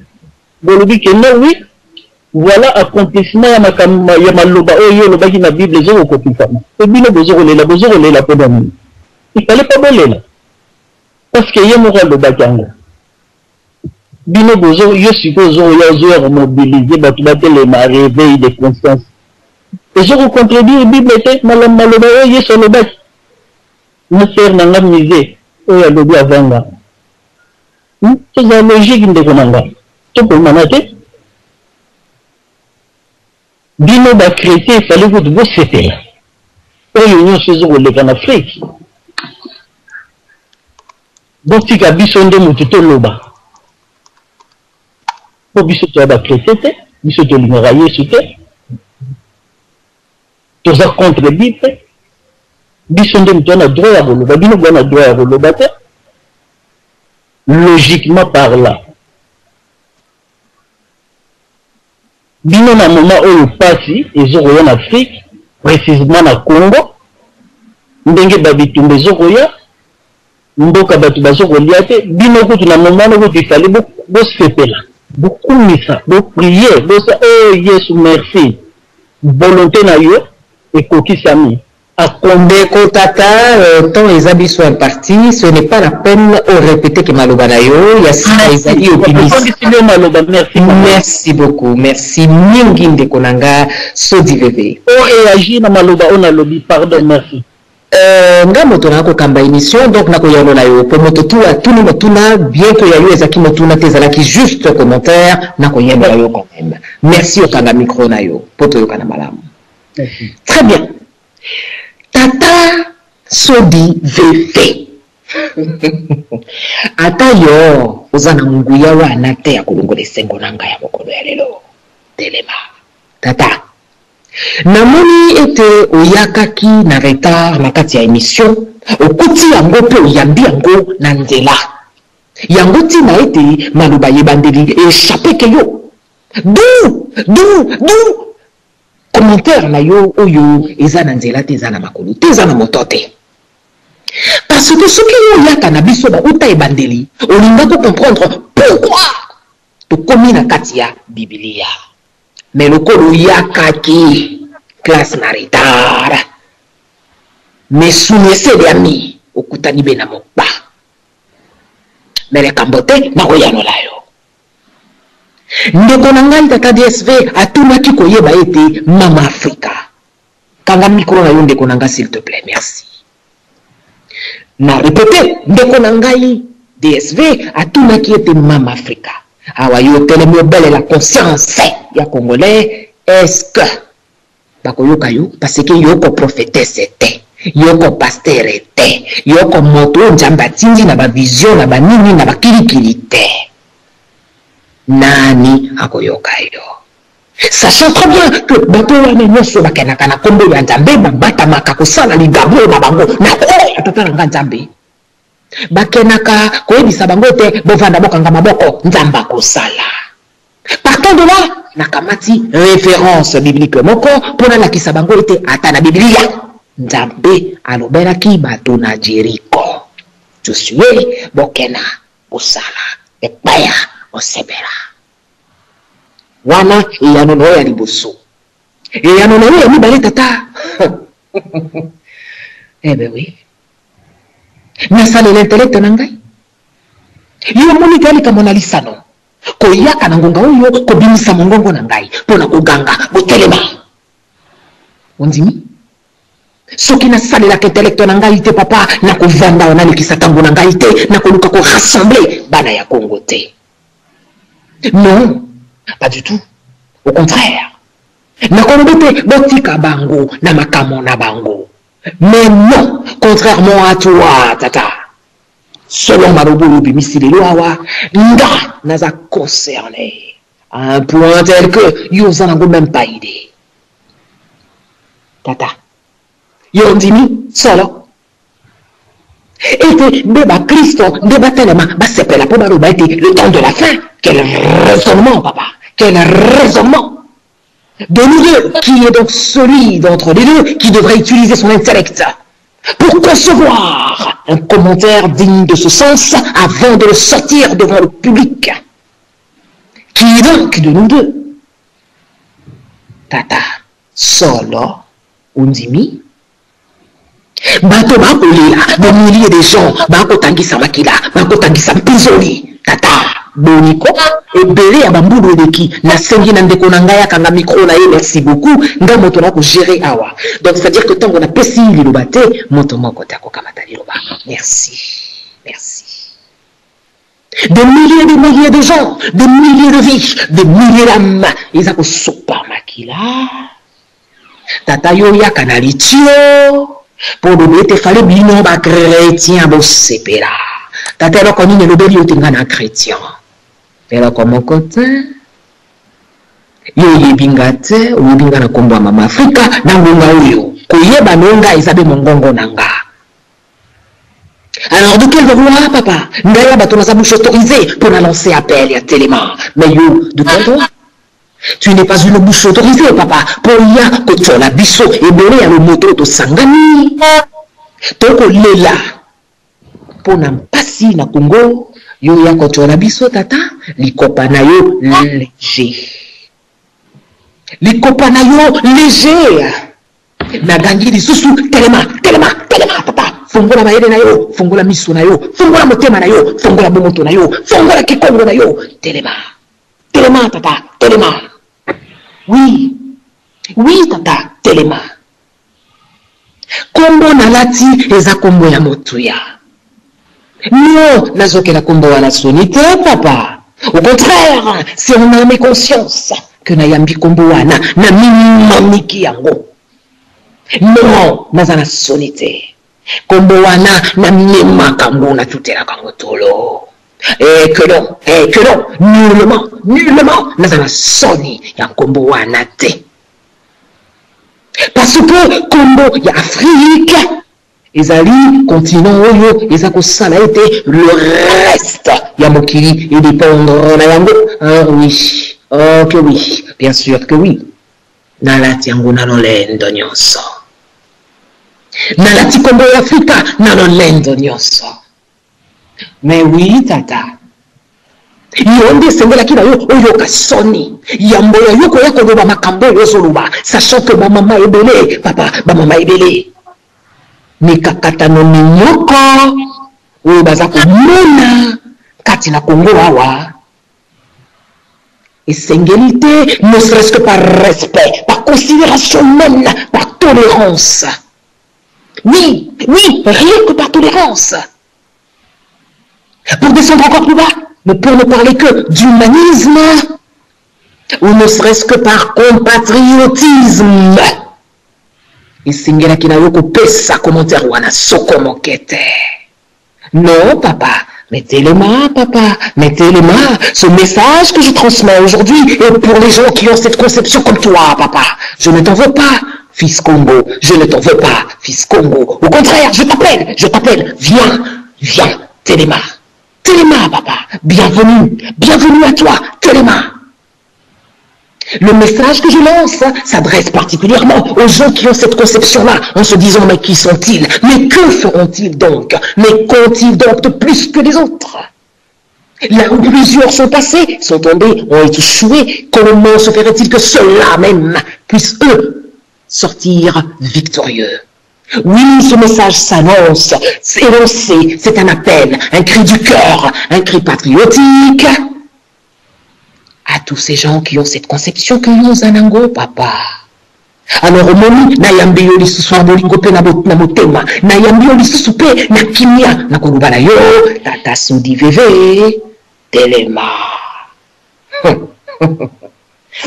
Speaker 9: bolobi ke no oui voilà accomplissement ya maloba oyo olobaki na Bible ezokokokisama pe bino bozokolela mpo na nini ifale pa bolela parce que ye moko alobaki yango bino yo sikoyo ozoya komobilize bato batelema réveil de conscience ezokocontredire Bible te maloba oyo Yesu alobaki na sere na nga mise oyo alobi avanga toza logique ndeko na nga tokomana te bino bakretien efali kutu bosepela oyo nyonso ezokoleka na Afrique botika biso nde motu toloba po biso toya bakretien te biso tolingaka Yesu te toza contre Bible biso nde motu wana droit ya koloba bino bwana droit ya koloba te logiquement parlant bino na moment oyo pasi ezokoya na Afrique précisément na Congo ndenge babitumba ezokoya mboka bato bazokolia te bino kutu na moment wana kutu ifali bosepela bokumisa boprie bosa oh Yesu merci volonté na yo ekokisami
Speaker 3: Ndeko tata, tant ezabi soit imparti, ce n'est pas la peine de répéter que maloba na yo, yasina ezali optimiste. Merci beaucoup, merci mingi ndeko nanga Sodi Veve.
Speaker 9: On réagit na maloba on a lobby, pardon, merci.
Speaker 3: Nga moto na ko kamba émission donc na ko yalo na yo, po moto tu a tout ni motuna bien que ya yo ezaki motuna tezala ki juste commentaire na ko yalo na yo quand même. Merci au kanga micro na yo, poto yo kana malamu. Très bien. Tata Sodi Veve. Ata yo ozana nguya wana te ya kulungole sengo nanga ya mokolo ya lelo. Telema. Tata. Namoni ete oyakaki na retard na kati ya émission. Okuti yango pe oyambi yango na nzela. Yango tina ete maloba yebandeli échappé ke yo. D'où commentaire na yo oyo eza na nzela te eza na makolo te eza na moto te parce que soki yo yaka na biso bauta ebandeli olinga ko comprendre pourquoi tokomi na kati ya Biblia mais lokolo yakaki classe na retard mais sunyeseli ami okutani be na mokba mais likambo te nakoyanola yo ndeko na ngai tata DSV atunaki koyeba ete mama Afrika kanga micro na yo ndeko na ngai s'il te plaît merci na répéter ndeko na ngai DSV atunaki ete mama Afrika awa yo telemi obele la conscience ya congolais est-ce que bakoyoka yo parce que yoko prophétesse te yoko pasteur te yoko moto njamba tindi na ba vision na ba nini na ba kilikili te nani akoyoka yo sachant très bien que bato wana nyonso bakenaka na kombo ya nzambe babatamaka kosala ligabo na bango na koya tata na nzambe bakenaka koyebisa bango te bovanda bokanga maboko nzamba kosala partant de là nakamati référence biblique moko mpona lakisa bango ete ata na biblia nzambe alobelaki bato na Jeriko josue bokena kosala epaya osebera wana eyanono ya liboso eyanono ya mibale tata ben oui nasalela intellect na ngai yo moni kalika mona lisano koyaka na ngonga oyo kobimisa mongongo na ngai mpona koganga botelema ondimi soki nasalelaka intellect na ngai te papa nakovanda wana lekisa ntango na ngai te nakoluka korassembler bana ya Congo te. Non, pas du tout. Au contraire. Nakolobe botika bango na makamo na bango. Mais non, contrairement à toi, tata. Selon Marobo Bimisile awa, nga naza concerné à un point tel que Yozanango même pas idée. tata yo ndimi solo ete nde bakristo nde batelema basepela mpo baloba ete le temps de la fin. Quel raisonnement, papa, quel raisonnement de nous deux, qui est donc celui d'entre les deux qui devrait utiliser son intellect pour concevoir un commentaire digne de ce sens avant de le sortir devant le public. Qui est donc de nous deux? Tata, solo, undimi. Bato bakolela, des milliers de gens, bakotangisa makila, bakotangisa mpizoli. Tata, boniko, ebele ya bambulu eleki, na sengi na ndeko na ngai akanga micro na ye, merci beaucoup, nga moto na ko gérer awa. Donc c'est-à-dire que tant qu'on a pesi liloba te, moto moko te akokamata liloba. Merci, merci. Des milliers de gens, des milliers de vies, des milliers d'âmes, ils ont sopa makila. Tata yo ya kanalitio, pour le te fallait bino ba chrétien bo sepera. Tata lo koni ne lobeli yo tenga na chrétien. Pero comme côté yo yebinga te, o yebinga na kombo mama Afrika na ngonga oyo. Koyeba nonga ezabe mongongo nanga. Alors de quelle voix, papa? Ndaya bato na sa bouche autorisée pour la lancer appel et à téléma. Mais yo, de quelle voix? Tu n'es pas une bouche autorisée, papa. Pour y a que tu as la bisso et donné à le moto de Sangani. Toko lela. Pour n'en passer na Congo, yo ya que tu as la bisso, tata. Li kopanayo léger. Li kopanayo léger. Na gangi di susu, telema, tata. Fongola mayele na yo, fongola miso na yo, fongola motema na yo, fongola bomoto na yo, fongola kikongo na yo, telema, tata, telema. Oui, tata, telema. Kombo na lati eza kombo ya motuya. Non, nazoke la kombo wana sonite, papa. Au contraire, si on a mes conscience que na yambi kombo wana, na mimamiki yango. Non, nazana sonite. Kombo wana na mema kango na tutela kango tolo. Et que non, nullement, nazana soni ya kombo wana te. Parce que kombo ya Afrique, ezali continent oyo, ezako sala ete le reste ya mokili et dépendre na yango. Ah oui, oh que oui, bien sûr que oui. Nalati yango na lolendo nyonso. Nalati kombo ya Afrika na lolendo nyonso. Mais oui, tata. Yonde sengela kina yo oyo kasoni. Yambo ya yoko ya kodoba makambo yo soluba. Sachant que ma maman est belé, papa, ma maman est belé. Mikakata no minyoko. Oyo bazako mona. Kati na Congo awa. Et sengélité, ne serait-ce que par respect, par considération même, par tolérance. Oui, rien que par tolérance. Pour descendre encore plus bas, mais pour ne parler que d'humanisme, ou ne serait-ce que par compatriotisme. Et Singela Kinayoko pesa commentaire wana soko mokete. Non, papa, mettez les mains, papa, mettez les mains. Ce message que je transmets aujourd'hui est pour les gens qui ont cette conception comme toi, papa. Je ne t'en veux pas. Fils Congo, je ne t'en veux pas, fils Congo. Au contraire, je t'appelle, viens, Téléma, papa, bienvenue à toi, Téléma. Le message que je lance s'adresse particulièrement aux gens qui ont cette conception-là, en se disant, mais qui sont-ils? Mais que feront-ils donc? Mais qu'ont-ils donc de plus que les autres? Là où plusieurs sont passés, sont tombés, ont échoué, comment se ferait-il que ceux-là même puissent, eux, sortir victorieux? Oui, ce message s'annonce, c'est énoncé, c'est un appel, un cri du cœur, un cri patriotique à tous ces gens qui ont cette conception que nous anango, papa. Alors au moment nayambi yo lisusu abolingo pe na motema, nayambi yo lisusu pe na kimia na kolubala yo, tata Sudi Veve, Téléma.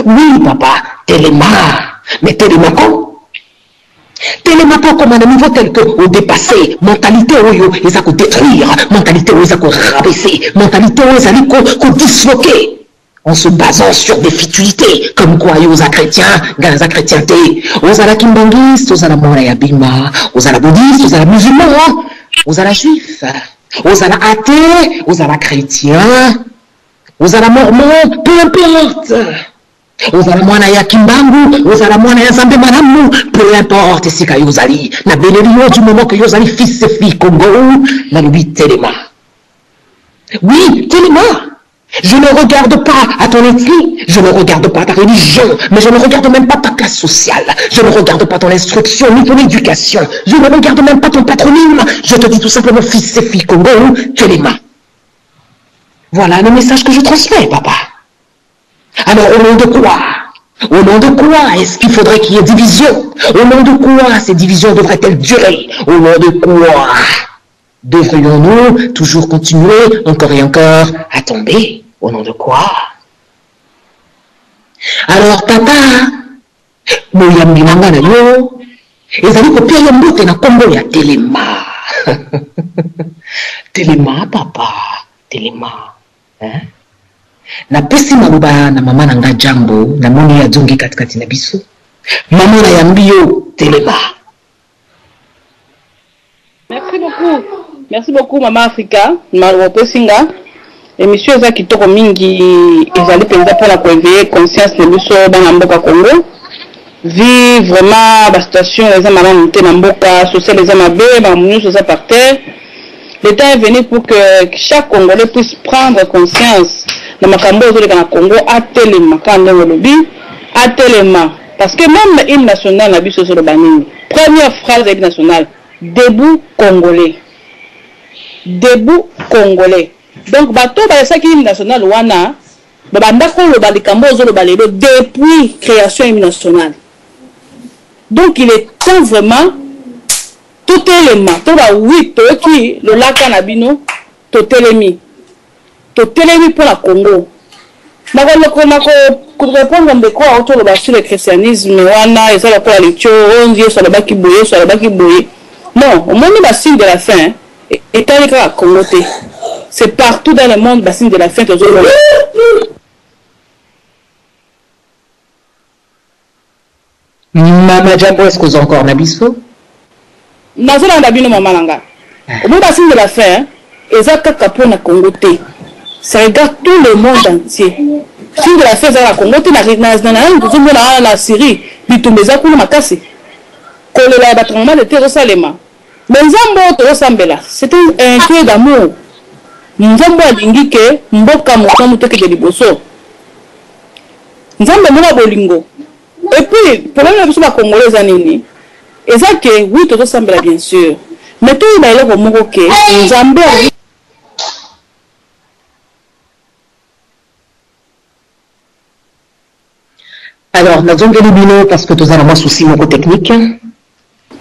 Speaker 3: Oui, papa, Téléma. Mais Téléma comme un niveau tel que au dépassé, mentalité oyo, ils ont détruire, mentalité oyo, ils ont rabaisser, mentalité oyo, ils ont disloquer. en se basant sur des futilités, comme quoi aux chrétiens, gaza chrétienté, aux ala kimbanguistes, aux ala mona yabima, aux ala bouddhistes, aux ala musulmans, aux ala juifs, aux ala athées, aux ala chrétiens, aux ala mormons, peu importe. Aux ala mona ya kimbangu, aux ala mona ya zambe manamu, peu importe si ka yozali, na benelio du moment que yozali fils et fille Congo, na lui Téléma. Oui, Téléma. Je ne regarde pas à ton ethnie, je ne regarde pas à ta religion, mais je ne regarde même pas ta classe sociale, je ne regarde pas ton instruction ni ton éducation, je ne regarde même pas ton patronyme, je te dis tout simplement fils et fille Congo, Téléma. Voilà le message que je transmets, papa. Alors, au nom de quoi? Au nom de quoi est-ce qu'il faudrait qu'il y ait division? Au nom de quoi ces divisions devraient-elles durer? Au nom de quoi devrions-nous toujours continuer encore et encore à tomber? Au nom de quoi? Alors, papa, moyambi nanga na yo, ezali kopia yo mbote na kombo ya Téléma. Téléma, papa, Téléma. Hein? Na pesi maluba na mama nanga Jambo, na moni ya zongi katikati na biso. Mama na yambi yo Téléma.
Speaker 10: Merci beaucoup. Merci beaucoup, Maman Africa. Maluwa émission eza kitoko mingi ezali penza pour la éveiller conscience de biso dans mboka Congo. Vi vraiment la situation eza malamu te na mboka social eza mabe, ba munyo eza par terre. L'État est venu pour que chaque Congolais puisse prendre conscience de makambo ozoleka na Congo à Téléma quand on lobby à Téléma parce que même l'hymne national na biso sur le banini. Première phrase de l'hymne national, debout Congolais. Debout Congolais. Donc, bateau, ça qui est national, wana, depuis création nationale. Donc, il est temps vraiment, tout élément, tout oui, tout qui, le lac Canabino, tout élément pour la Congo. Pour répondre à des quoi autour de le christianisme, wana, et ça, la lecture, on dit, sur le bas qui bouille, sur le bas qui bouille. Non, au moins, le signe de la fin, est à Congo. C'est partout dans le monde, bassine de la fin.
Speaker 3: Maman Jambo, est-ce que vous avez encore Nabiso?
Speaker 10: Nazo na Nabino Maman Langa. Au bout bassine de la fin, Ezaka Kapo na Congo. Ça regarde tout le monde entier. Signe de la fin, Ezaka Congo, na Syrie, Bitumbeza Kuna Makasi. Kolela Batrama de Terosalema. Mais Nzambo Torosambela, c'est un cœur d'amour. Nzambo alingi ke mboka moka muteke de liboso. Nzambo mona bolingo. Et puis, problème de la Congolais anini. Et ça que oui, tout semble bien sûr. Mais tout il a l'air comme OK. Nzambo.
Speaker 3: Alors, nous avons gagné bino parce que nous avons un souci technique.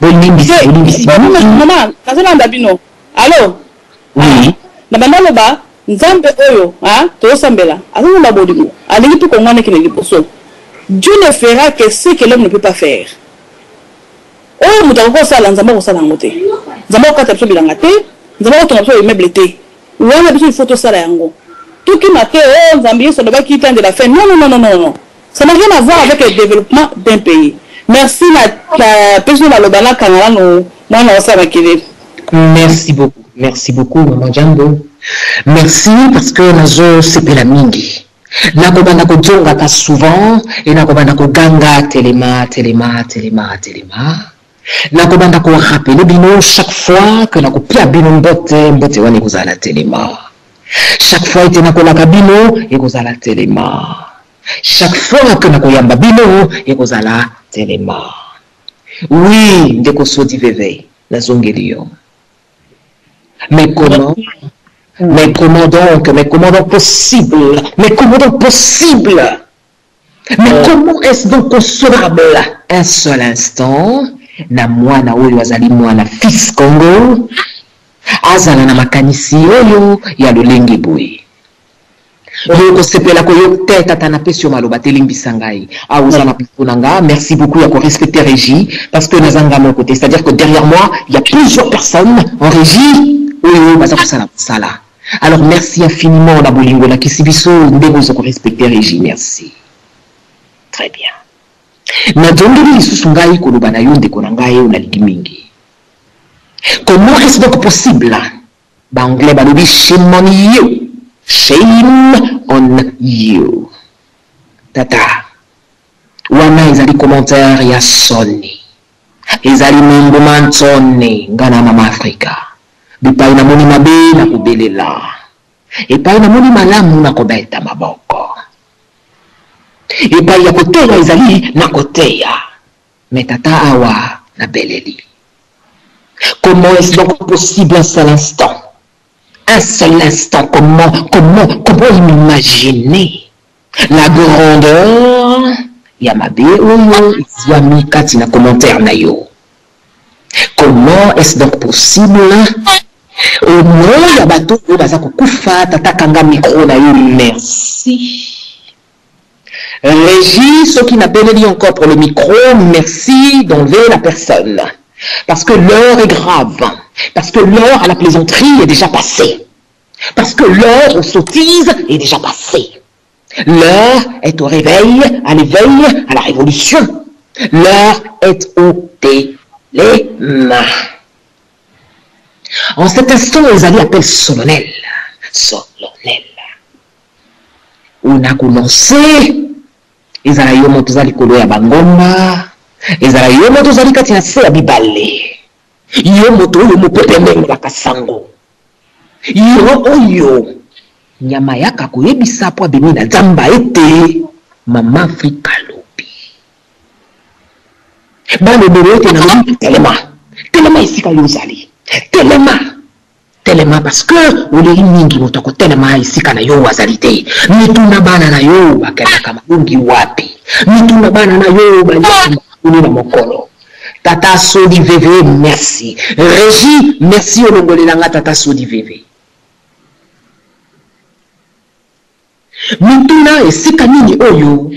Speaker 10: Maman, allô?
Speaker 3: Oui.
Speaker 10: Nabandaloba, Nzambe oyo, Torosambela, azana bolingo, alingi tout kongwana ki liboso. Dieu ne fera que ce que l'homme ne peut pas faire. Oh, mutako sala Nzamba ko sala ngote. Nzamba ko katapso bilanga te, Nzamba ko tonapso immeuble te. Wana biso photo sala yango. Tout qui m'a oh Nzambi so doba ki de la fin. Non. Ça n'a rien à voir avec le développement d'un pays. Merci la personne à l'obala kanala no mwana osala kile.
Speaker 3: Merci beaucoup, Maman Jambo. Merci parce que nazo sepe la mingi. Nakobanda ko jonga ka souvent et nakobanda ko ganga Téléma. Nakobanda ko rappeler bino chaque fois que nakopia bino mbote wane kozala Téléma. Chaque fois ite nakolaka bino ekozala Téléma. Chaque fois que nakoyamba bino ekozala Téléma. Oui, ndeko Sodi Veve nazongelio. Mais comment donc possible? Mais comment est-ce donc concevable? Un seul instant, na mwana oyo azali mwana fils Congo, azala na makanisi oyo ya lolenge boye. Yoko sepela ko yo tata na pesio maloba telimbisa ngai. Auzana piponanga, merci beaucoup ya ko respecter régie parce que nazanga mon côté, c'est-à-dire que derrière moi, il y a plusieurs personnes en régie. Oui, baza ko sala. Alors merci infiniment la bolingo la kisibiso ndego ko respecter régime merci. Très bien. Na dongeli lisusu ngai koloba na yo ndeko na ngai na likimingi. Comment est-ce donc possible? Banglais balobi shame on you. Shame on you. Tata. Wana ezali commentaire ya soni. Ezali membo mantone ngana mama Afrika. Bipai na moni mabe na kubelela. Epai na moni malamu na kobeta maboko. Epai ya koteya ezali na koteya. Metata awa na beleli. Comment est-ce donc possible un seul instant? Un seul instant, comment imaginer la grandeur? Yamabe oyo, yami kati na commentaire na yo. Comment est-ce donc possible? Au nom ya bato oyo baza kokufa tatakanga micro na yo, merci. Régis, ceux qui n'appellent encore pour le micro, merci d'enlever la personne. Parce que l'heure est grave. Parce que l'heure à la plaisanterie est déjà passée. Parce que l'heure aux sottises est déjà passée. L'heure est au réveil, à l'éveil, à la révolution. L'heure est au téléma. En cet instant, les alliés appellent solennel. Solennel. On a commencé. Ils allaient yo motozali kolo ya bangoma. Ils allaient yo motozali katina se ya bibale. Yo moto yo mopepe mengo la kasango. Yo oyo. Nyama yaka koyebisa po abemi na zamba ete mama Afrika lobi. Bano bebe ete na lobi telema isika yozali. Telema parce que ole mingi motoko telema isika na yo wazalite. Mituna bana na yo bakenda kama ungi wapi. Mituna bana na yo bali na mokolo. Tata Sodi VV, merci. Régie, merci olongolelanga Tata Sodi VV. Mituna esika nini oyo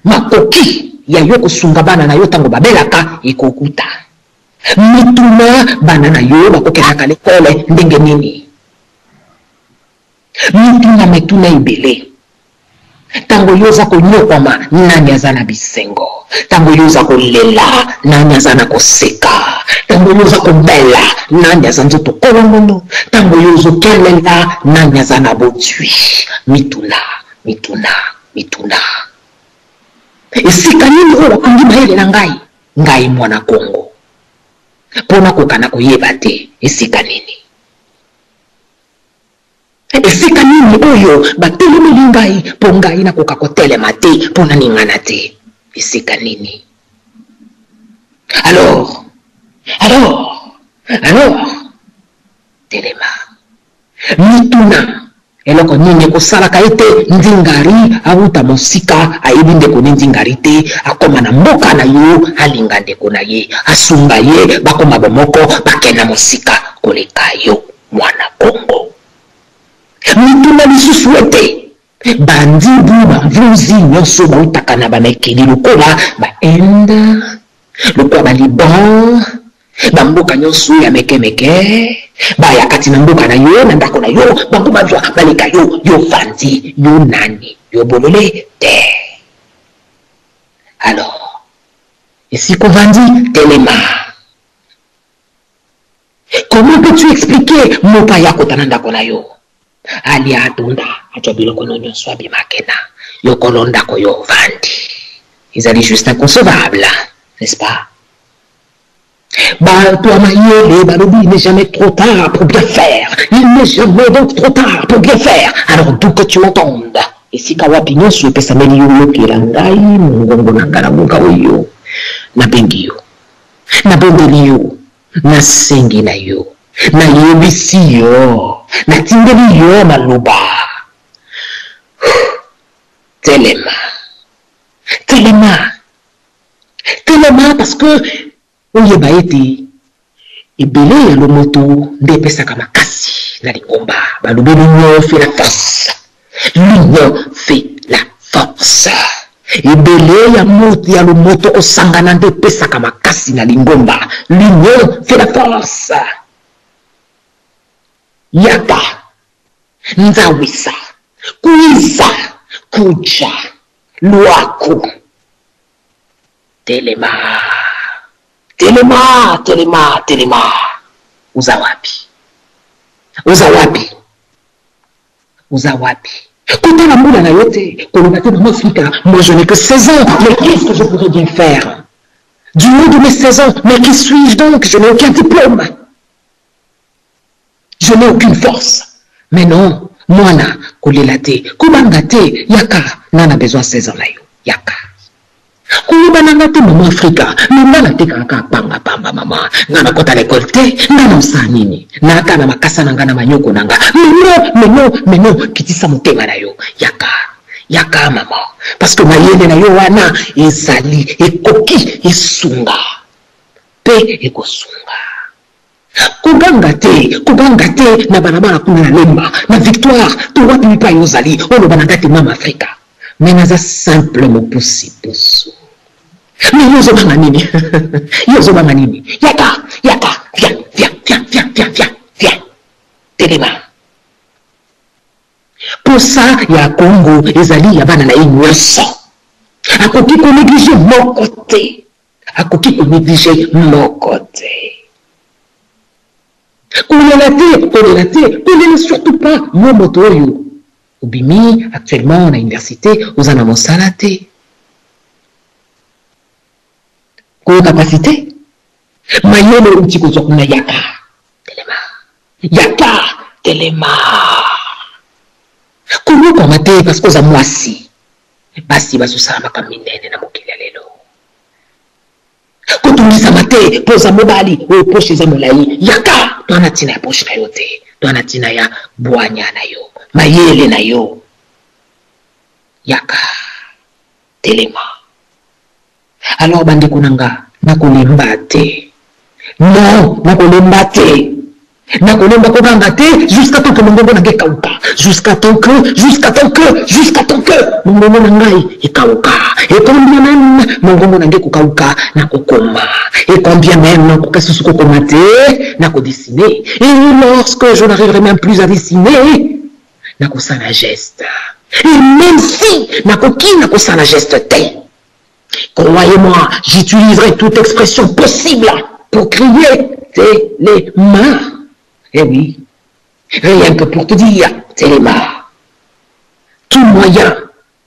Speaker 3: makoki ya yo kosunga bana na yo tango babelaka ekokuta. Mituna bana na yo bakokendaka lekole ndenge nini. Mituna ibele. Tango yoza konyokwama nani azana bisengo. Tango yoza kolela nani azana koseka. Tango yoza kobela nani azana nzoto kolongono. Tango yozo kelela nani azana botui. Mituna. Esika nini oyo bakongi mayele na ngai mwana Kongo. Pona kokana koyeba te esika nini. Esika nini oyo batelemeli ngai po ngai na koka kotelema te pona ningana te esika nini. Alors telema mituna eloko nini kosalaka ete ndingari auta mosika ayebi ndeko ndingari te akoma na mboka na yo alinga ndeko na ye asunga ye bakoma bomoko bakena mosika koleka yo mwana Kongo. Mituna lisusu ete bandibu bamvuzi nyonso bautaka na bamekeli lokola bainde lokola baliban bamboka nyonso ya mekemeke baya kati na mboka na yo na ndako na yo bango bazwa baleka yo vandi yo nani yo bolole te. Alors esiko vandi telema. Comment peux-tu expliquer mopa yako tana ndako na yo? Ali atunda achobilo kono nyonso abimakena yo kolonda ko yo vandi. Ils allaient juste inconcevable, n'est-ce pas? Toi Maïele, il n'est jamais trop tard pour bien faire. Il n'est jamais donc trop tard pour bien faire. Alors d'où que tu m'entendes. Et si kawapi nyonso pesa meli yo kirangai mungongo nangala munga oyo na bengi yo na bondeli yo na sengi na yo na yebisi yo na tindeli yo maloba. Telema parce que oyeba ete ebele ya lomoto nde pesaka makasi na lingomba balobi l'union fait la force. L'union fait la force. Ebele ya lomoto osangana nde pesaka makasi na lingomba. L'union fait la force. yaka nzawisa kuiza kuja luaku telema uza wapi kutana mbula na yote kolobate mama Afrika. Moi je n'ai que 16 ans, mais qu'est-ce que je pourrais bien faire du haut de mes 16 ans? Mais qui suis-je donc? Je n'ai aucun diplôme, je n'ai aucune force. Mais non, mwana kolelate kubangate yaka nana besoin 16 ans là yo yaka kubanangate mama Afrika nana te kaka pamba mama nana kota l'école te nana usanini naka na makasa nanga na manyoko nanga mais non kitisa motema na yo yaka mama parce que mayele na yo wana ezali ekoki esunga pe ekosunga kubanga te na banabana kuna na lemba na victoire to wapi mipa yozali ono banangate mama Afrika mais naza simple mopusi poso mais yozo banga nini yaka viens telema posa ya Congo ezali ya bana na nyonso akoki ko négliger moko te Kolela surtout pas mon moto. Obimi, actuellement, à l'université, aux anamonsalate. Quoi capacité? Mayele ou tiko kuna yaka. Telema. Comment komate parce que za mwasi. Basi basusama kaminene na mokili lelo. Kotungisa mate poza mobali o poche za molai yaka twana tina ya poche na yote twana tina ya bwanya na yo mayele na yo yaka telema. Alors bande kunanga nakolemba te non nakolemba te nakolemba kobanga te jusqu'à temps que mongongo na gekauka jusqu'à temps que mongongo na ngai ekauka et combien même mongongo na gekukauka na kokoma et combien même na kokasusu kokoma te na kodessiner et lorsque je n'arriverai même plus à dessiner na kosala geste et même si na koki na kosala geste te croyez-moi j'utiliserai toute expression possible pour crier les mains. Eh oui, rien que pour te dire, Téléma, tout moyen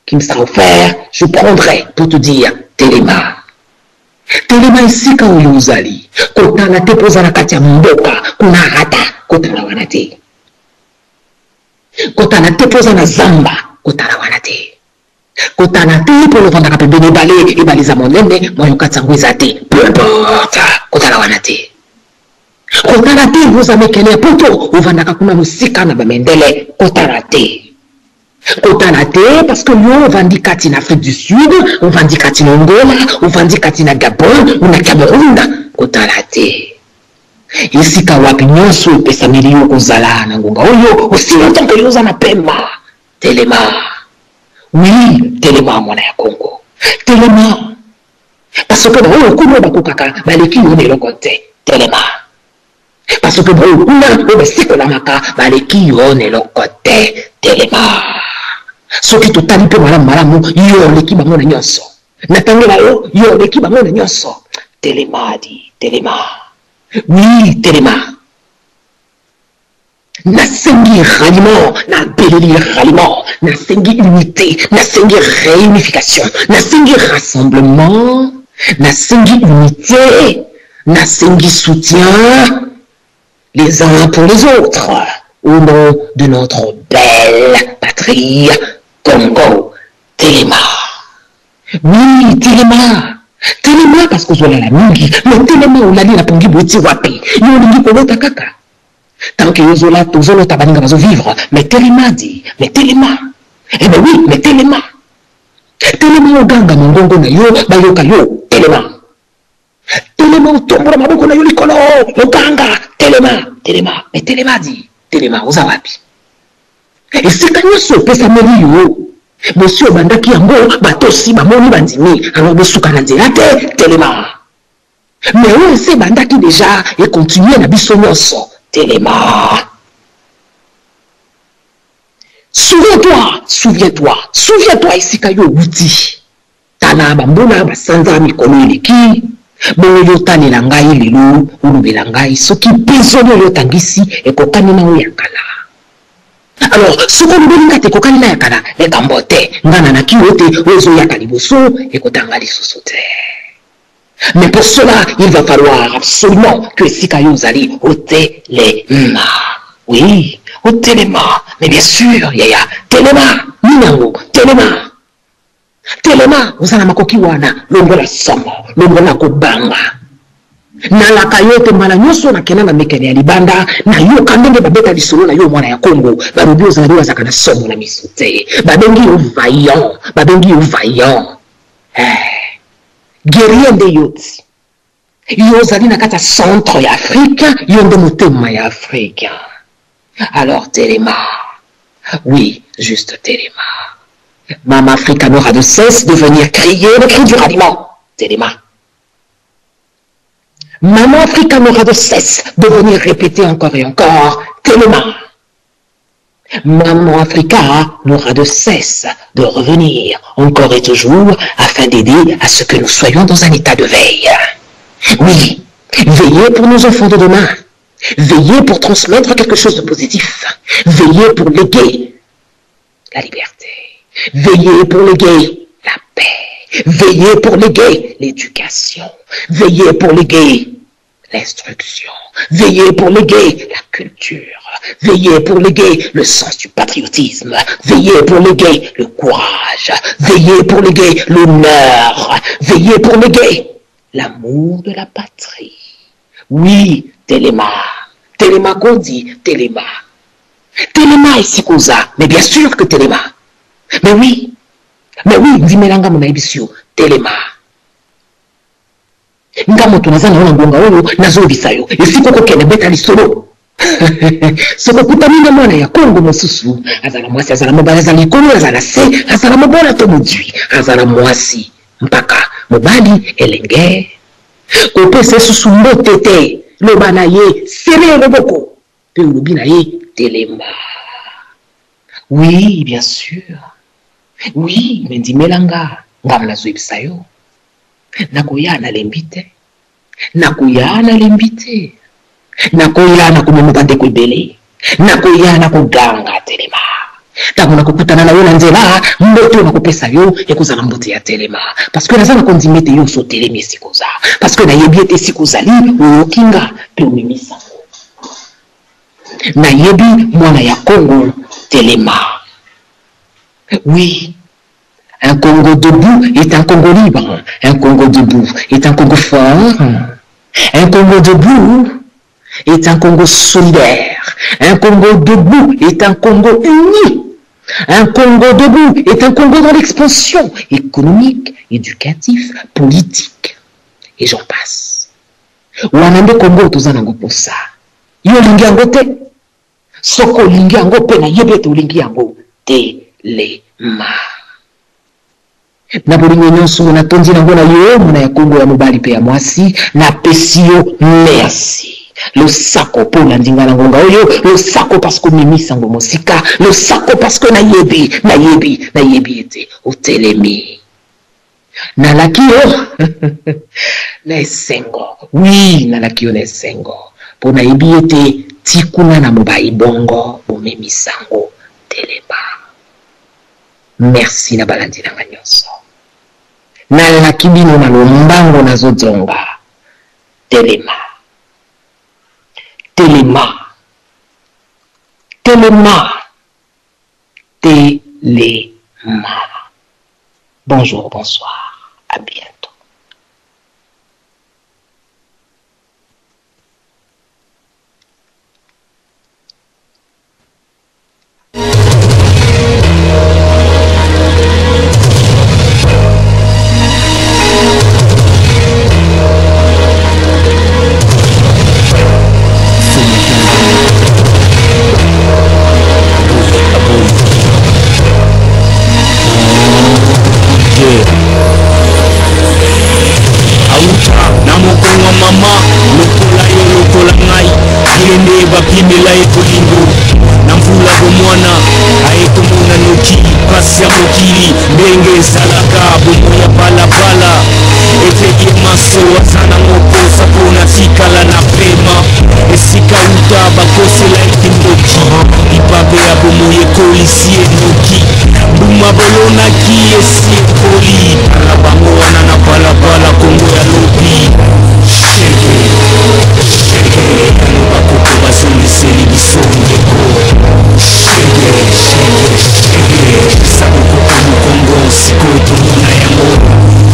Speaker 3: qui me sera offert, je prendrai pour te dire, Téléma. Téléma ici quand vous allez, quand on a déposé la katia mboka, qu'on a rata, quand on a wanate. Quand on a déposé la zamba, quand on a wanate. Quand on a déposé pour le vendre à bébé balé, et balé à mon nene, moi yon katsangouizate, peu importe, quand on a wanate. Kotarate vous avez quel poto ou vandaka kuna musika na bamendele kotarate parce que nous vandikati en Afrique du Sud on vandikati en Angola on vandikati en Gabon on a Cameroun kotarate ici kawapi nyonso pesa milio kozala na ngonga oyo aussi longtemps que yoza na pemba telema oui telema mwana ya Congo telema parce que on kuno bakukaka baleki on est le côté telema. Parce que bon, on a c'est que la maka, baleki yon est le côté telema. Ce qui tout tali pe malamu, yon l'équipe à mon nyonso. Natangela yon l'équipe à mon nyonso. Telema dit, telema. Oui, telema. Nasengi ralliement, na beleli ralliement, nasengi unité, nasengi réunification, nasengi rassemblement, nasengi unité, nasengi soutien. Les uns pour les autres, au nom de notre belle patrie, Congo, Téléma. Oui, Téléma. Téléma parce que voilà la mingi, mais Téléma on l'a dit la pongi boti wapi. Yo lingi kolota kaka. Tant que yozola tozolo tabaninga bazo vivre, mais Téléma dit, mais Téléma. Eh ben oui, mais Téléma. Téléma oganga mongongo na yo, bayoka yo, Téléma. Téléma tombora maboko na yo likolo, oganga. Téléma, mais Téléma dit, Téléma, aux Arabi. Et c'est quand nous sommes pesa melio, monsieur Bandaki Yango, Batosi, Bamoni Bandimi, alors de Soukanandirate, Téléma. Mais où c'est Bandaki déjà et continuer la bisonnoso, Téléma. Souviens-toi ici kayo uti. Tala bambona basanza mikolo eleki. Bongo yo talela ngai lelo olobela ngai soki bezoni oyo otangisi ekokani na oyo ya kala. Alors soki olobeli nga te ekokani na ya kala likambo te nga nanaki yo te oyo ezoyaka liboso ekotanga lisusu te. Mais pour cela, il va falloir absolument que esika yo ozali otelema. Oui, otelema. Mais bien sûr, yaya, telema, ninango, telema. Telema, ozala makoki wana, longola songo, longola kobanga. Nalaka yo te mbala nyonso nakenda na mekele ya libanda, na yo kandenge babeta lisolo na yo mwana ya Kongo, barobi ozali wazaka na songo na miso te. Babengi yo vaillant. Guerrier nde yoti. Yo ozali na kata centre ya Afrique, yo nde motema ya Afrique. Alors Telema, oui, juste Telema. Maman Africa n'aura de cesse de venir crier le cri du ralliement. Telema. Maman Africa n'aura de cesse de venir répéter encore et encore. Telema. Maman Africa n'aura de cesse de revenir encore et toujours afin d'aider à ce que nous soyons dans un état de veille. Oui, veiller pour nos enfants de demain. Veiller pour transmettre quelque chose de positif. Veiller pour léguer la liberté. Veiller pour léguer la paix. Veiller pour léguer l'éducation. Veiller pour léguer l'instruction. Veiller pour léguer la culture. Veiller pour léguer le sens du patriotisme. Veiller pour léguer le courage. Veiller pour léguer l'honneur. Veiller pour léguer l'amour de la patrie. Oui, Telema. Telema qu'on dit, Telema. Telema et Sikoza. Mais bien sûr que Telema. Mais oui, Ndimelanga Monaibisio, Telema. Ngamoto nazana wana ngonga oyo nazobisa yo. Esiko kokene beta lisolo. Soko kutamina mwana ya Kongo mosusu. Azala mwasi, azala mobala, azala likolo, azala se, azala mobola to modui. Azala mwasi. Mpaka mobali elenge. Kopese susu mbotete. Loba na ye, sere loboko. Pe ulobi na ye, Telema. Oui, bien sûr. Oui, mais Ndimelanga, ngamla zoibisa yo. Nakoya na lembite. Nakoya na lembite. Nakoya na kumemubande kwebele. Nakoya na kuganga Telema. Tango nakokutana na yo na nzela, mbote yo nakopesa yo ekozala mbote ya Telema. Parce que naza nakondimete yo so Telema esikoza. Parce que nayebi ete sikozali oyokinga pe omimisa. Nayebi mwana ya Kongo Telema. Oui, un Congo debout est un Congo libre. Un Congo debout est un Congo fort. Un Congo debout est un Congo solidaire. Un Congo debout est un Congo uni. Un Congo debout est un Congo dans l'expansion économique, éducatif, politique. Et j'en passe. Wanande Congo tozanango posa. Yo lingi yango te. Soko lingi yango pe na yebete lingi yango Telema. Na bolingo nyonso na tondi nango na yo mona ya Kongo ya mobali pe ya mwasi na pesi yo merci. Le sako po na ndinga na ngonga oyo, le sako parce que mimisa ngo mosika, le sako parce que nayebi ete otelemi. Na laki yo na esengo. Oui, na laki yo na esengo. Po na yebi ete tikuna na mobai bongo bomemisa ngo Telema. Merci na balandi na nyonso. Na lakibino na lombango na zozonga. Telema. Telema. Telema. Telema. Bonjour, bonsoir. À bientôt.
Speaker 1: Yeah.
Speaker 11: pasi ya mokili ndenge ezalaka bomo ya balabala eteki maso azana mokosa mpona tikala na pema esika uta bakosela ekindoki lipabe ya bomo ekolisi enoki buma bolonaki esi ekoli tala bango wana na balabala kongo ya lobi shege yano bakoko bazongiseli biso ndeko shege sabokoko mokongo sikoyo tomona yango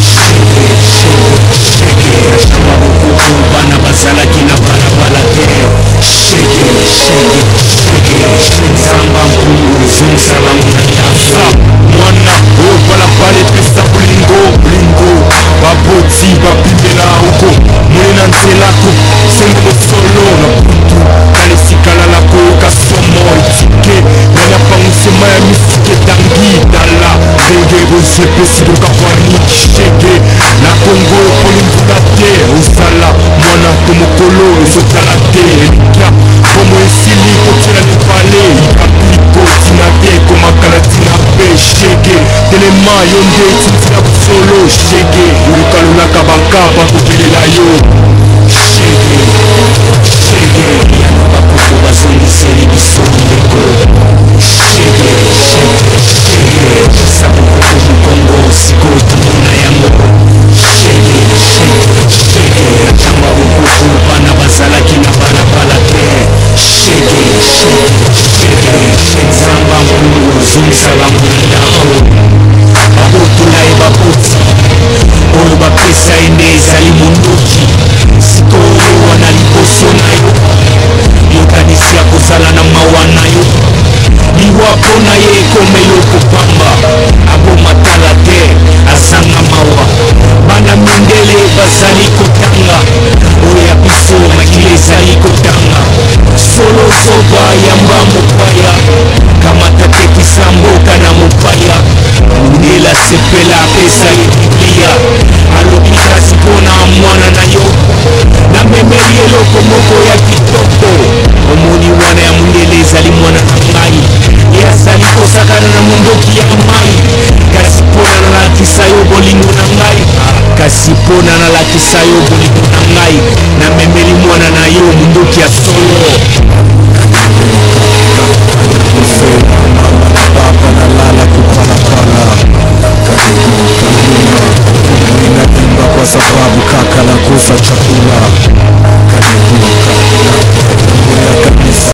Speaker 11: shege atamba bokoko bana bazalaki na balabala te shege nzamba mpungu zongisa bango na yafa mwana oyo balabala epesa bolingo baboti bapimela uko mole na nzelako sengo bosolo na putu na lesikalala koyoka somo etike nani apangusema ya misike tangi dala ndenge bozepesi bokapaniki shege na kongo polimvula te ozala mwana to mokolo ezotala te elikya komo esili kotiela lebale ikapliko tina te komakala tina pe shege telema yo nde etintila bosolo shege olukalolaka bankaba kobelela yo shege yano bakoko bazongiseli biso ndeko shege sabokoko mokongo sikoyo tomona yango shege atamba bokoko bana bazalaki na balabala te shege nzamba mbulu ozongisa bango na ndako babotola ye baboti oyo bapesa ye nde ezali mondoki sikoyo wana liboso na yo yokanisi ya kozala na mawa na yo liwa mpo na ye ekomeli okopamba abomatala te azanga mawa bana mindele bazali kotanga oyo ya biso makili ezali kotanga solo zoba yamba mopaya kamata tekisa mboka na mopaya ndela sepela apesa ye biblia alobi kasi mpona mwana na yo namemeli eloko moko ya kitoko omoni wana ya mondele ezali mwana na ngai ye azali kosakana na mondoki ya mai kasi mpona nalakisa yo bolingo na ngai kasi mpona nalakisa yo bolingo na ngai namemeli mwana na yo mondoki ya solo
Speaker 1: Papa nalala kupalapala inaimba kwa sababu kaka nakosa chakula